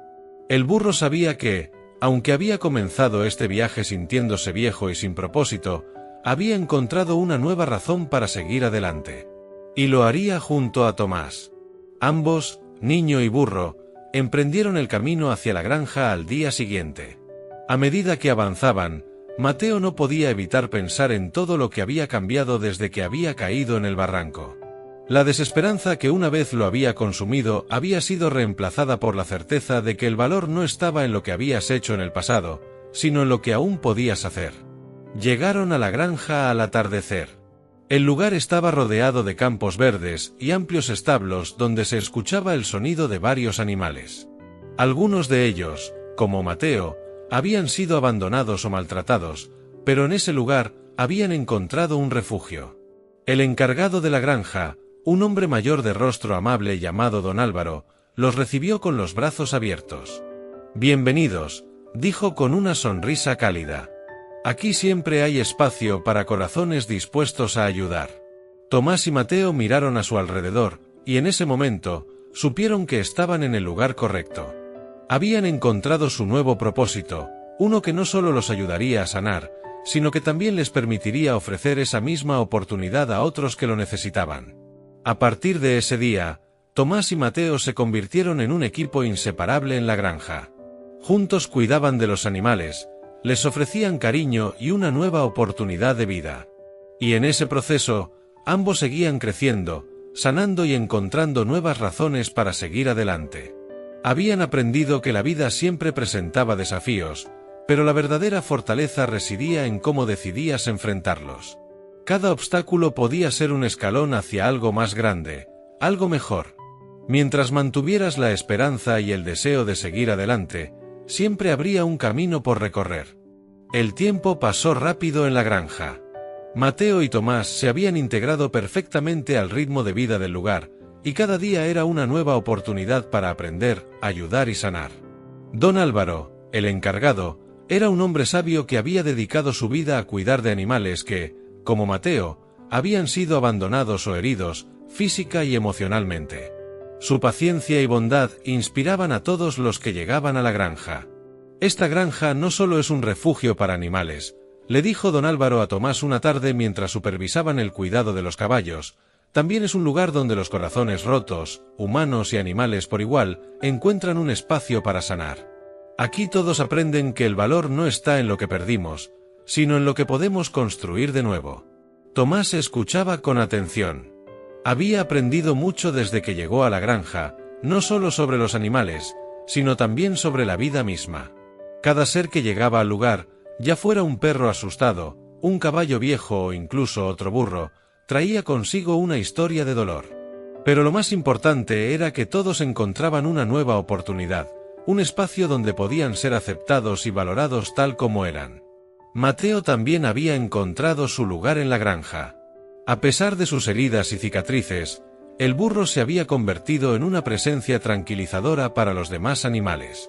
El burro sabía que, aunque había comenzado este viaje sintiéndose viejo y sin propósito, había encontrado una nueva razón para seguir adelante. Y lo haría junto a Tomás. Ambos, niño y burro, emprendieron el camino hacia la granja al día siguiente. A medida que avanzaban, Mateo no podía evitar pensar en todo lo que había cambiado desde que había caído en el barranco. La desesperanza que una vez lo había consumido había sido reemplazada por la certeza de que el valor no estaba en lo que habías hecho en el pasado, sino en lo que aún podías hacer. Llegaron a la granja al atardecer. El lugar estaba rodeado de campos verdes y amplios establos donde se escuchaba el sonido de varios animales. Algunos de ellos, como Mateo, habían sido abandonados o maltratados, pero en ese lugar habían encontrado un refugio. El encargado de la granja, un hombre mayor de rostro amable llamado Don Álvaro, los recibió con los brazos abiertos. «Bienvenidos», dijo con una sonrisa cálida. «Aquí siempre hay espacio para corazones dispuestos a ayudar». Tomás y Mateo miraron a su alrededor, y en ese momento, supieron que estaban en el lugar correcto. Habían encontrado su nuevo propósito, uno que no solo los ayudaría a sanar, sino que también les permitiría ofrecer esa misma oportunidad a otros que lo necesitaban. A partir de ese día, Tomás y Mateo se convirtieron en un equipo inseparable en la granja. Juntos cuidaban de los animales, les ofrecían cariño y una nueva oportunidad de vida. Y en ese proceso, ambos seguían creciendo, sanando y encontrando nuevas razones para seguir adelante. Habían aprendido que la vida siempre presentaba desafíos, pero la verdadera fortaleza residía en cómo decidías enfrentarlos. Cada obstáculo podía ser un escalón hacia algo más grande, algo mejor. Mientras mantuvieras la esperanza y el deseo de seguir adelante, siempre habría un camino por recorrer. El tiempo pasó rápido en la granja. Mateo y Tomás se habían integrado perfectamente al ritmo de vida del lugar, y cada día era una nueva oportunidad para aprender, ayudar y sanar. Don Álvaro, el encargado, era un hombre sabio que había dedicado su vida a cuidar de animales que, como Mateo, habían sido abandonados o heridos, física y emocionalmente. Su paciencia y bondad inspiraban a todos los que llegaban a la granja. «Esta granja no solo es un refugio para animales», le dijo don Álvaro a Tomás una tarde mientras supervisaban el cuidado de los caballos, «también es un lugar donde los corazones rotos, humanos y animales por igual, encuentran un espacio para sanar». Aquí todos aprenden que el valor no está en lo que perdimos, sino en lo que podemos construir de nuevo. Tomás escuchaba con atención. Había aprendido mucho desde que llegó a la granja, no solo sobre los animales, sino también sobre la vida misma. Cada ser que llegaba al lugar, ya fuera un perro asustado, un caballo viejo o incluso otro burro, traía consigo una historia de dolor. Pero lo más importante era que todos encontraban una nueva oportunidad, un espacio donde podían ser aceptados y valorados tal como eran. Mateo también había encontrado su lugar en la granja. A pesar de sus heridas y cicatrices, el burro se había convertido en una presencia tranquilizadora para los demás animales.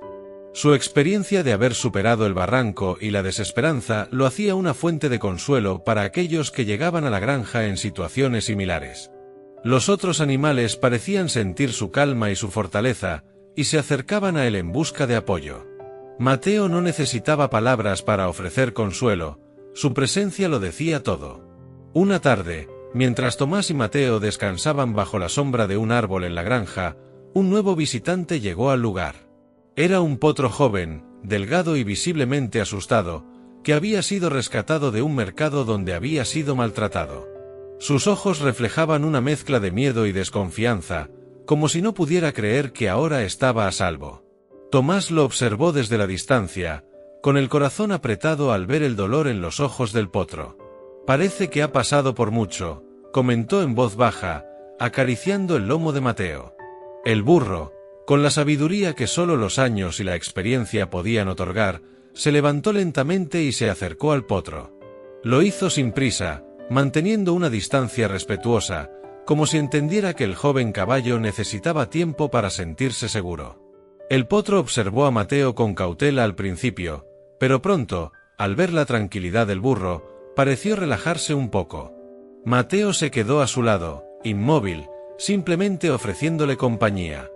Su experiencia de haber superado el barranco y la desesperanza lo hacía una fuente de consuelo para aquellos que llegaban a la granja en situaciones similares. Los otros animales parecían sentir su calma y su fortaleza, y se acercaban a él en busca de apoyo. Mateo no necesitaba palabras para ofrecer consuelo, su presencia lo decía todo. Una tarde, mientras Tomás y Mateo descansaban bajo la sombra de un árbol en la granja, un nuevo visitante llegó al lugar. Era un potro joven, delgado y visiblemente asustado, que había sido rescatado de un mercado donde había sido maltratado. Sus ojos reflejaban una mezcla de miedo y desconfianza, como si no pudiera creer que ahora estaba a salvo. Tomás lo observó desde la distancia, con el corazón apretado al ver el dolor en los ojos del potro. «Parece que ha pasado por mucho», comentó en voz baja, acariciando el lomo de Mateo. El burro, con la sabiduría que solo los años y la experiencia podían otorgar, se levantó lentamente y se acercó al potro. Lo hizo sin prisa, manteniendo una distancia respetuosa, como si entendiera que el joven caballo necesitaba tiempo para sentirse seguro. El potro observó a Mateo con cautela al principio, pero pronto, al ver la tranquilidad del burro, pareció relajarse un poco. Mateo se quedó a su lado, inmóvil, simplemente ofreciéndole compañía.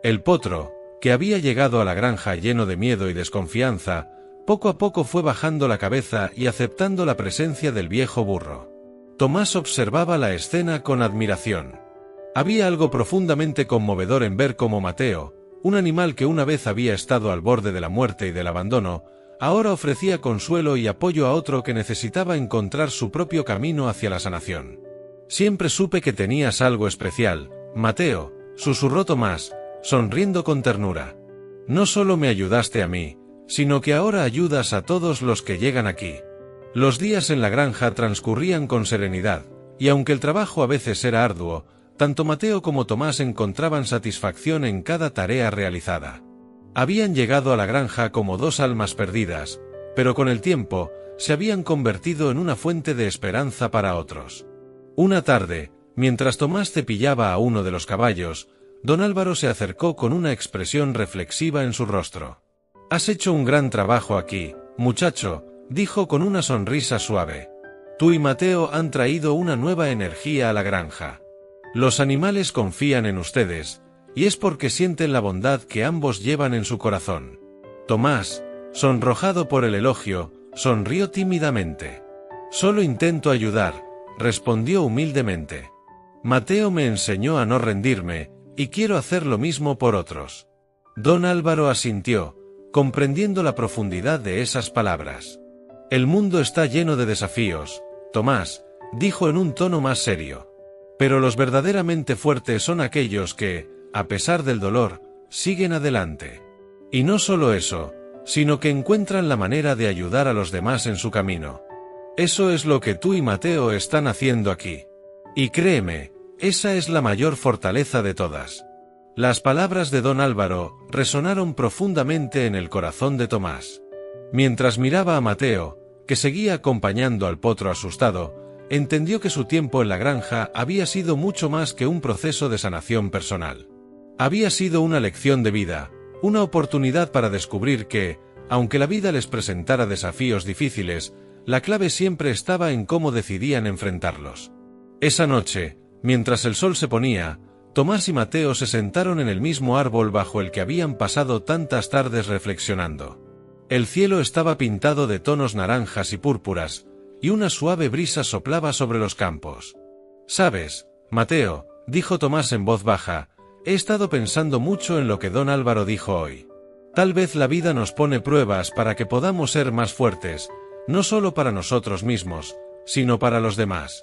El potro, que había llegado a la granja lleno de miedo y desconfianza, poco a poco fue bajando la cabeza y aceptando la presencia del viejo burro. Tomás observaba la escena con admiración. Había algo profundamente conmovedor en ver cómo Mateo, un animal que una vez había estado al borde de la muerte y del abandono, ahora ofrecía consuelo y apoyo a otro que necesitaba encontrar su propio camino hacia la sanación. «Siempre supe que tenías algo especial, Mateo», susurró Tomás, sonriendo con ternura. «No solo me ayudaste a mí, sino que ahora ayudas a todos los que llegan aquí». Los días en la granja transcurrían con serenidad, y aunque el trabajo a veces era arduo, tanto Mateo como Tomás encontraban satisfacción en cada tarea realizada. Habían llegado a la granja como dos almas perdidas, pero con el tiempo, se habían convertido en una fuente de esperanza para otros. Una tarde, mientras Tomás cepillaba a uno de los caballos, don Álvaro se acercó con una expresión reflexiva en su rostro. «Has hecho un gran trabajo aquí, muchacho», dijo con una sonrisa suave. «Tú y Mateo han traído una nueva energía a la granja. Los animales confían en ustedes, y es porque sienten la bondad que ambos llevan en su corazón». Tomás, sonrojado por el elogio, sonrió tímidamente. «Solo intento ayudar», respondió humildemente. «Mateo me enseñó a no rendirme, y quiero hacer lo mismo por otros». Don Álvaro asintió, comprendiendo la profundidad de esas palabras. «El mundo está lleno de desafíos, Tomás», dijo en un tono más serio. «Pero los verdaderamente fuertes son aquellos que, a pesar del dolor, siguen adelante. Y no solo eso, sino que encuentran la manera de ayudar a los demás en su camino. Eso es lo que tú y Mateo están haciendo aquí. Y créeme, esa es la mayor fortaleza de todas». Las palabras de don Álvaro resonaron profundamente en el corazón de Tomás. Mientras miraba a Mateo, que seguía acompañando al potro asustado, entendió que su tiempo en la granja había sido mucho más que un proceso de sanación personal. Había sido una lección de vida, una oportunidad para descubrir que, aunque la vida les presentara desafíos difíciles, la clave siempre estaba en cómo decidían enfrentarlos. Esa noche, mientras el sol se ponía, Tomás y Mateo se sentaron en el mismo árbol bajo el que habían pasado tantas tardes reflexionando. El cielo estaba pintado de tonos naranjas y púrpuras, y una suave brisa soplaba sobre los campos. «¿Sabes, Mateo?», dijo Tomás en voz baja, «he estado pensando mucho en lo que don Álvaro dijo hoy. Tal vez la vida nos pone pruebas para que podamos ser más fuertes, no solo para nosotros mismos, sino para los demás.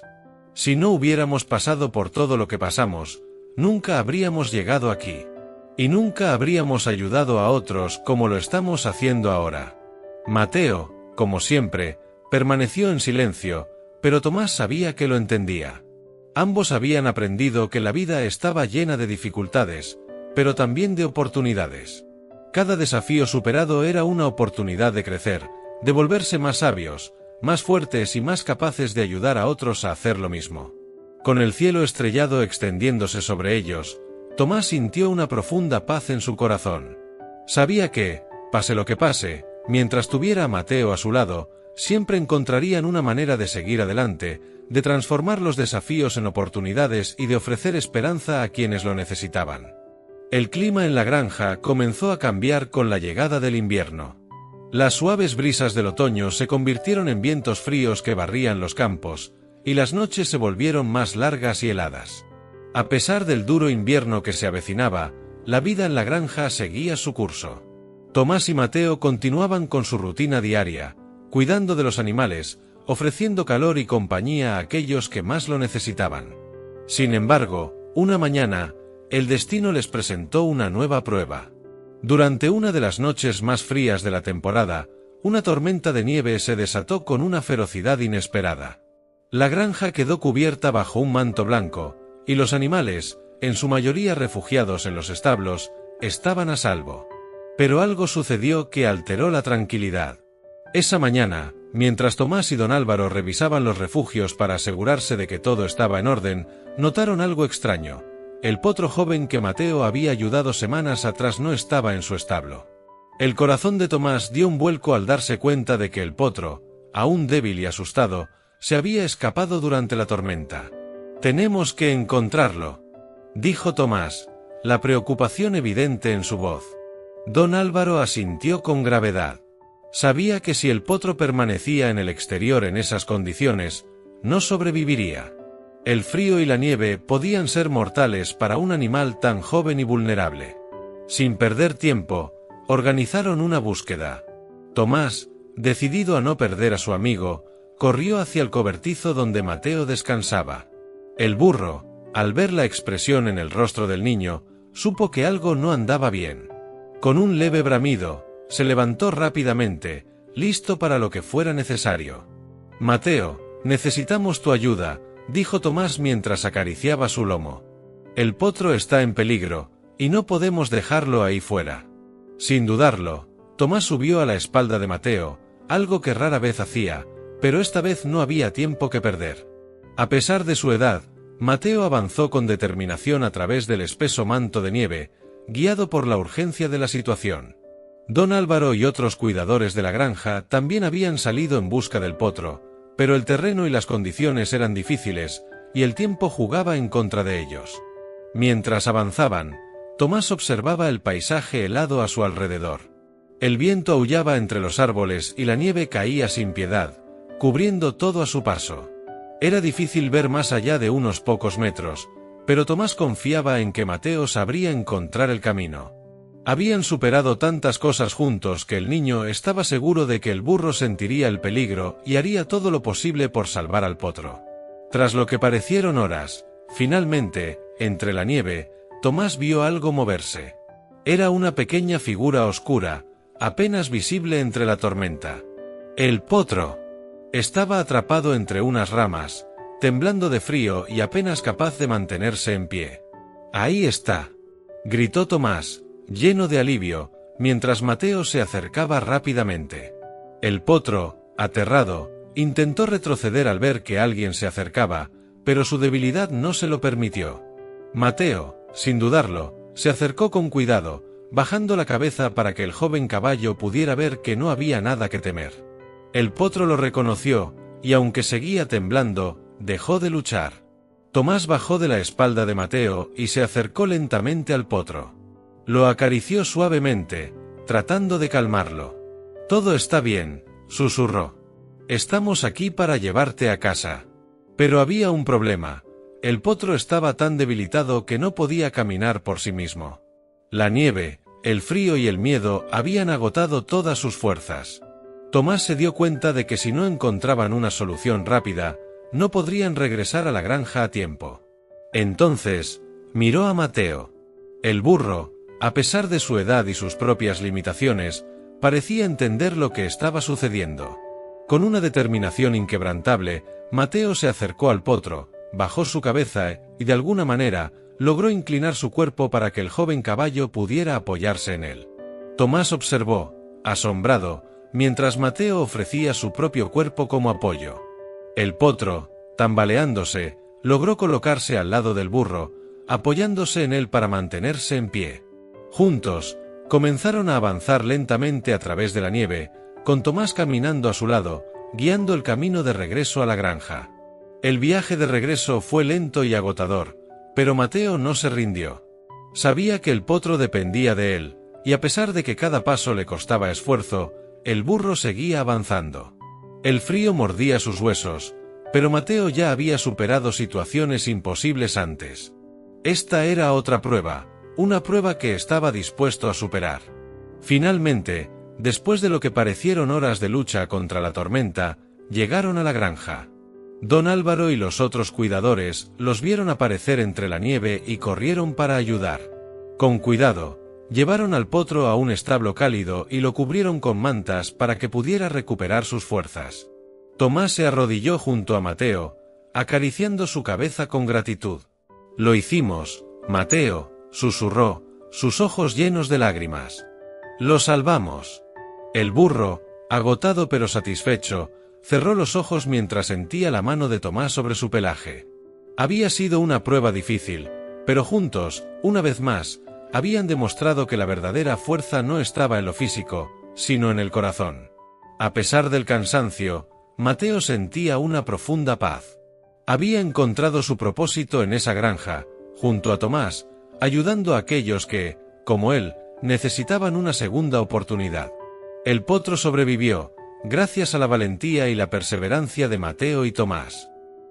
Si no hubiéramos pasado por todo lo que pasamos, nunca habríamos llegado aquí. Y nunca habríamos ayudado a otros como lo estamos haciendo ahora. Mateo, como siempre, permaneció en silencio, pero Tomás sabía que lo entendía. Ambos habían aprendido que la vida estaba llena de dificultades, pero también de oportunidades. Cada desafío superado era una oportunidad de crecer, de volverse más sabios, más fuertes y más capaces de ayudar a otros a hacer lo mismo. Con el cielo estrellado extendiéndose sobre ellos, Tomás sintió una profunda paz en su corazón. Sabía que, pase lo que pase, mientras tuviera a Mateo a su lado, siempre encontrarían una manera de seguir adelante, de transformar los desafíos en oportunidades y de ofrecer esperanza a quienes lo necesitaban. El clima en la granja comenzó a cambiar con la llegada del invierno. Las suaves brisas del otoño se convirtieron en vientos fríos que barrían los campos, y las noches se volvieron más largas y heladas. A pesar del duro invierno que se avecinaba, la vida en la granja seguía su curso. Tomás y Mateo continuaban con su rutina diaria, cuidando de los animales, ofreciendo calor y compañía a aquellos que más lo necesitaban. Sin embargo, una mañana, el destino les presentó una nueva prueba. Durante una de las noches más frías de la temporada, una tormenta de nieve se desató con una ferocidad inesperada. La granja quedó cubierta bajo un manto blanco, y los animales, en su mayoría refugiados en los establos, estaban a salvo. Pero algo sucedió que alteró la tranquilidad. Esa mañana, mientras Tomás y don Álvaro revisaban los refugios para asegurarse de que todo estaba en orden, notaron algo extraño. El potro joven que Mateo había ayudado semanas atrás no estaba en su establo. El corazón de Tomás dio un vuelco al darse cuenta de que el potro, aún débil y asustado, se había escapado durante la tormenta. «Tenemos que encontrarlo», dijo Tomás, la preocupación evidente en su voz. Don Álvaro asintió con gravedad. Sabía que si el potro permanecía en el exterior en esas condiciones, no sobreviviría. El frío y la nieve podían ser mortales para un animal tan joven y vulnerable. Sin perder tiempo, organizaron una búsqueda. Tomás, decidido a no perder a su amigo, corrió hacia el cobertizo donde Mateo descansaba. El burro, al ver la expresión en el rostro del niño, supo que algo no andaba bien. Con un leve bramido, se levantó rápidamente, listo para lo que fuera necesario. «Mateo, necesitamos tu ayuda», dijo Tomás mientras acariciaba su lomo. «El potro está en peligro, y no podemos dejarlo ahí fuera». Sin dudarlo, Tomás subió a la espalda de Mateo, algo que rara vez hacía, pero esta vez no había tiempo que perder. A pesar de su edad, Mateo avanzó con determinación a través del espeso manto de nieve, guiado por la urgencia de la situación. Don Álvaro y otros cuidadores de la granja también habían salido en busca del potro, pero el terreno y las condiciones eran difíciles, y el tiempo jugaba en contra de ellos. Mientras avanzaban, Tomás observaba el paisaje helado a su alrededor. El viento aullaba entre los árboles y la nieve caía sin piedad, cubriendo todo a su paso. Era difícil ver más allá de unos pocos metros, pero Tomás confiaba en que Mateo sabría encontrar el camino. Habían superado tantas cosas juntos que el niño estaba seguro de que el burro sentiría el peligro y haría todo lo posible por salvar al potro. Tras lo que parecieron horas, finalmente, entre la nieve, Tomás vio algo moverse. Era una pequeña figura oscura, apenas visible entre la tormenta. El potro. Estaba atrapado entre unas ramas, temblando de frío y apenas capaz de mantenerse en pie. «Ahí está», gritó Tomás, lleno de alivio, mientras Mateo se acercaba rápidamente. El potro, aterrado, intentó retroceder al ver que alguien se acercaba, pero su debilidad no se lo permitió. Mateo, sin dudarlo, se acercó con cuidado, bajando la cabeza para que el joven caballo pudiera ver que no había nada que temer. El potro lo reconoció, y aunque seguía temblando, dejó de luchar. Tomás bajó de la espalda de Mateo y se acercó lentamente al potro. Lo acarició suavemente, tratando de calmarlo. «Todo está bien», susurró. «Estamos aquí para llevarte a casa». Pero había un problema. El potro estaba tan debilitado que no podía caminar por sí mismo. La nieve, El frío y el miedo habían agotado todas sus fuerzas. Tomás se dio cuenta de que si no encontraban una solución rápida, no podrían regresar a la granja a tiempo. Entonces, miró a Mateo. El burro, a pesar de su edad y sus propias limitaciones, parecía entender lo que estaba sucediendo. Con una determinación inquebrantable, Mateo se acercó al potro, bajó su cabeza y, de alguna manera, logró inclinar su cuerpo para que el joven caballo pudiera apoyarse en él. Tomás observó, asombrado, mientras Mateo ofrecía su propio cuerpo como apoyo. El potro, tambaleándose, logró colocarse al lado del burro, apoyándose en él para mantenerse en pie. Juntos, comenzaron a avanzar lentamente a través de la nieve, con Tomás caminando a su lado, guiando el camino de regreso a la granja. El viaje de regreso fue lento y agotador, pero Mateo no se rindió. Sabía que el potro dependía de él, y a pesar de que cada paso le costaba esfuerzo, el burro seguía avanzando. El frío mordía sus huesos, pero Mateo ya había superado situaciones imposibles antes. Esta era otra prueba, una prueba que estaba dispuesto a superar. Finalmente, después de lo que parecieron horas de lucha contra la tormenta, llegaron a la granja. Don Álvaro y los otros cuidadores los vieron aparecer entre la nieve y corrieron para ayudar. Con cuidado, llevaron al potro a un establo cálido y lo cubrieron con mantas para que pudiera recuperar sus fuerzas. Tomás se arrodilló junto a Mateo, acariciando su cabeza con gratitud. «Lo hicimos, Mateo», susurró, sus ojos llenos de lágrimas. «Lo salvamos». El burro, agotado pero satisfecho, cerró los ojos mientras sentía la mano de Tomás sobre su pelaje. Había sido una prueba difícil, pero juntos, una vez más, habían demostrado que la verdadera fuerza no estaba en lo físico, sino en el corazón. A pesar del cansancio, Mateo sentía una profunda paz. Había encontrado su propósito en esa granja, junto a Tomás, ayudando a aquellos que, como él, necesitaban una segunda oportunidad. El potro sobrevivió, gracias a la valentía y la perseverancia de Mateo y Tomás.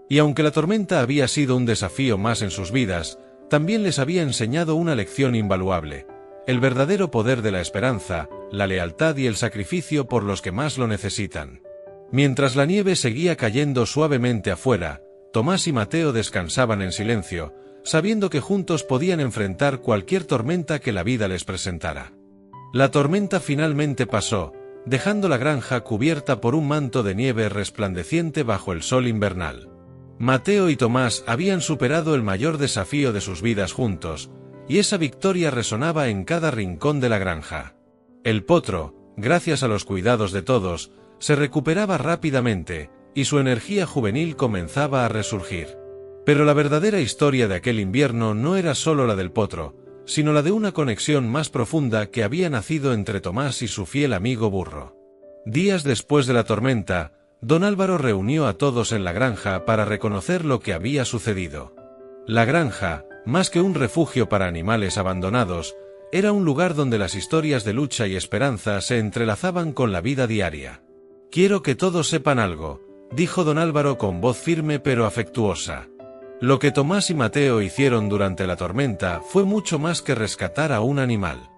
Y aunque la tormenta había sido un desafío más en sus vidas, también les había enseñado una lección invaluable: el verdadero poder de la esperanza, la lealtad y el sacrificio por los que más lo necesitan. Mientras la nieve seguía cayendo suavemente afuera, Tomás y Mateo descansaban en silencio, sabiendo que juntos podían enfrentar cualquier tormenta que la vida les presentara. La tormenta finalmente pasó, dejando la granja cubierta por un manto de nieve resplandeciente bajo el sol invernal. Mateo y Tomás habían superado el mayor desafío de sus vidas juntos, y esa victoria resonaba en cada rincón de la granja. El potro, gracias a los cuidados de todos, se recuperaba rápidamente, y su energía juvenil comenzaba a resurgir. Pero la verdadera historia de aquel invierno no era solo la del potro, sino la de una conexión más profunda que había nacido entre Tomás y su fiel amigo burro. Días después de la tormenta, don Álvaro reunió a todos en la granja para reconocer lo que había sucedido. La granja, más que un refugio para animales abandonados, era un lugar donde las historias de lucha y esperanza se entrelazaban con la vida diaria. «Quiero que todos sepan algo», dijo don Álvaro con voz firme pero afectuosa. «Lo que Tomás y Mateo hicieron durante la tormenta fue mucho más que rescatar a un animal.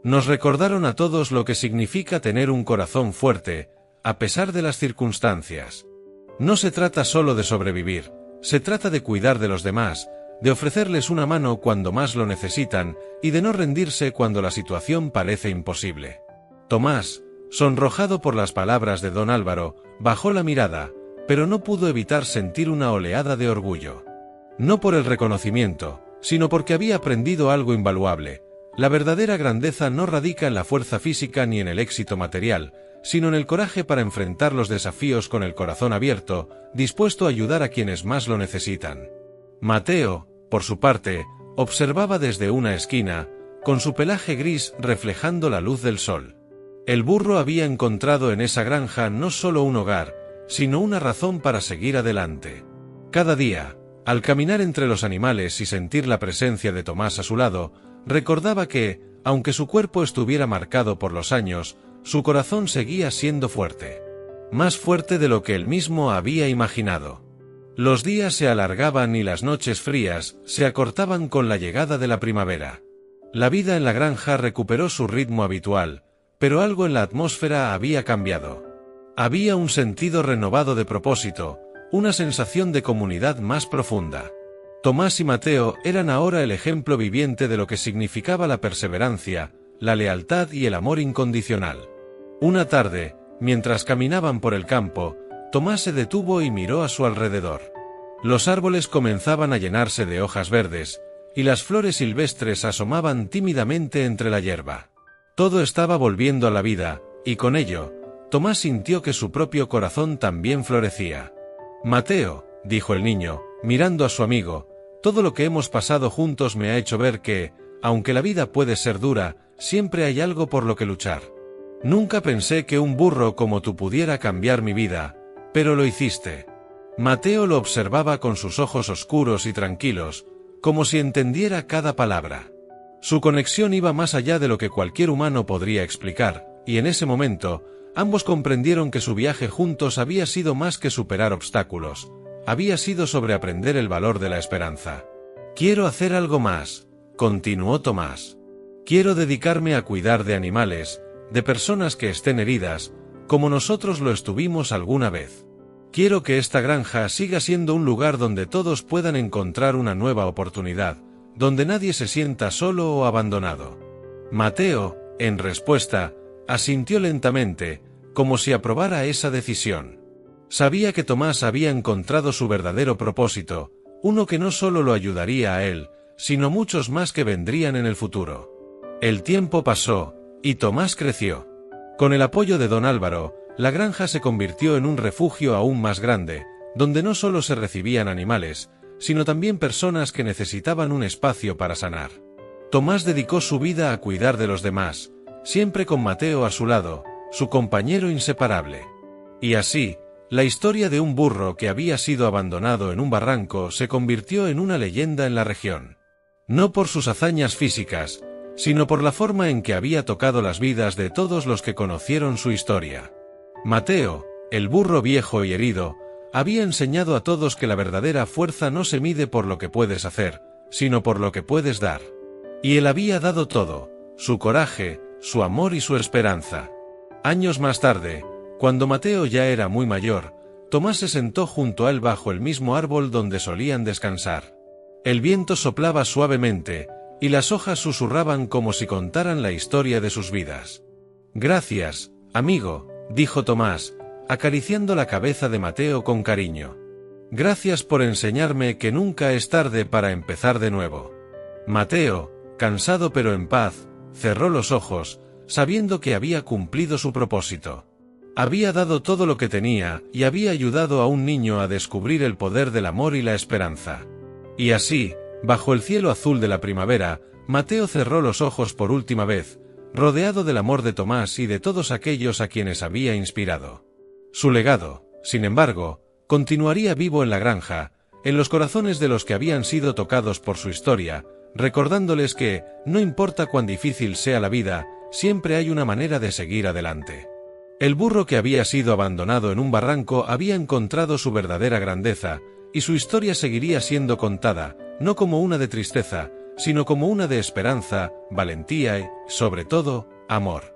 Nos recordaron a todos lo que significa tener un corazón fuerte, a pesar de las circunstancias. No se trata solo de sobrevivir, se trata de cuidar de los demás, de ofrecerles una mano cuando más lo necesitan y de no rendirse cuando la situación parece imposible». Tomás, sonrojado por las palabras de don Álvaro, bajó la mirada, pero no pudo evitar sentir una oleada de orgullo. No por el reconocimiento, sino porque había aprendido algo invaluable. La verdadera grandeza no radica en la fuerza física ni en el éxito material, sino en el coraje para enfrentar los desafíos con el corazón abierto, dispuesto a ayudar a quienes más lo necesitan. Mateo, por su parte, observaba desde una esquina, con su pelaje gris reflejando la luz del sol. El burro había encontrado en esa granja no solo un hogar, sino una razón para seguir adelante. Cada día, al caminar entre los animales y sentir la presencia de Tomás a su lado, recordaba que, aunque su cuerpo estuviera marcado por los años, su corazón seguía siendo fuerte. Más fuerte de lo que él mismo había imaginado. Los días se alargaban y las noches frías se acortaban con la llegada de la primavera. La vida en la granja recuperó su ritmo habitual, pero algo en la atmósfera había cambiado. Había un sentido renovado de propósito, una sensación de comunidad más profunda. Tomás y Mateo eran ahora el ejemplo viviente de lo que significaba la perseverancia, la lealtad y el amor incondicional. Una tarde, mientras caminaban por el campo, Tomás se detuvo y miró a su alrededor. Los árboles comenzaban a llenarse de hojas verdes, y las flores silvestres asomaban tímidamente entre la hierba. Todo estaba volviendo a la vida, y con ello, Tomás sintió que su propio corazón también florecía. «Mateo», dijo el niño, mirando a su amigo, «todo lo que hemos pasado juntos me ha hecho ver que, aunque la vida puede ser dura, siempre hay algo por lo que luchar. Nunca pensé que un burro como tú pudiera cambiar mi vida, pero lo hiciste». Mateo lo observaba con sus ojos oscuros y tranquilos, como si entendiera cada palabra. Su conexión iba más allá de lo que cualquier humano podría explicar, y en ese momento, ambos comprendieron que su viaje juntos había sido más que superar obstáculos, había sido sobre aprender el valor de la esperanza. «Quiero hacer algo más», continuó Tomás. «Quiero dedicarme a cuidar de animales, de personas que estén heridas, como nosotros lo estuvimos alguna vez. Quiero que esta granja siga siendo un lugar donde todos puedan encontrar una nueva oportunidad, donde nadie se sienta solo o abandonado». Mateo, en respuesta, asintió lentamente, como si aprobara esa decisión. Sabía que Tomás había encontrado su verdadero propósito, uno que no solo lo ayudaría a él, sino muchos más que vendrían en el futuro. El tiempo pasó, y Tomás creció. Con el apoyo de don Álvaro, la granja se convirtió en un refugio aún más grande, donde no solo se recibían animales, sino también personas que necesitaban un espacio para sanar. Tomás dedicó su vida a cuidar de los demás, siempre con Mateo a su lado, su compañero inseparable. Y así, la historia de un burro que había sido abandonado en un barranco se convirtió en una leyenda en la región. No por sus hazañas físicas, sino por la forma en que había tocado las vidas de todos los que conocieron su historia. Mateo, el burro viejo y herido, había enseñado a todos que la verdadera fuerza no se mide por lo que puedes hacer, sino por lo que puedes dar. Y él había dado todo, su coraje, su amor y su esperanza. Años más tarde, cuando Mateo ya era muy mayor, Tomás se sentó junto a él bajo el mismo árbol donde solían descansar. El viento soplaba suavemente, y las hojas susurraban como si contaran la historia de sus vidas. «Gracias, amigo», dijo Tomás, acariciando la cabeza de Mateo con cariño. «Gracias por enseñarme que nunca es tarde para empezar de nuevo». Mateo, cansado pero en paz, cerró los ojos, sabiendo que había cumplido su propósito. Había dado todo lo que tenía y había ayudado a un niño a descubrir el poder del amor y la esperanza. Y así, bajo el cielo azul de la primavera, Mateo cerró los ojos por última vez, rodeado del amor de Tomás y de todos aquellos a quienes había inspirado. Su legado, sin embargo, continuaría vivo en la granja, en los corazones de los que habían sido tocados por su historia, recordándoles que, no importa cuán difícil sea la vida, siempre hay una manera de seguir adelante. El burro que había sido abandonado en un barranco había encontrado su verdadera grandeza, y su historia seguiría siendo contada, no como una de tristeza, sino como una de esperanza, valentía y, sobre todo, amor.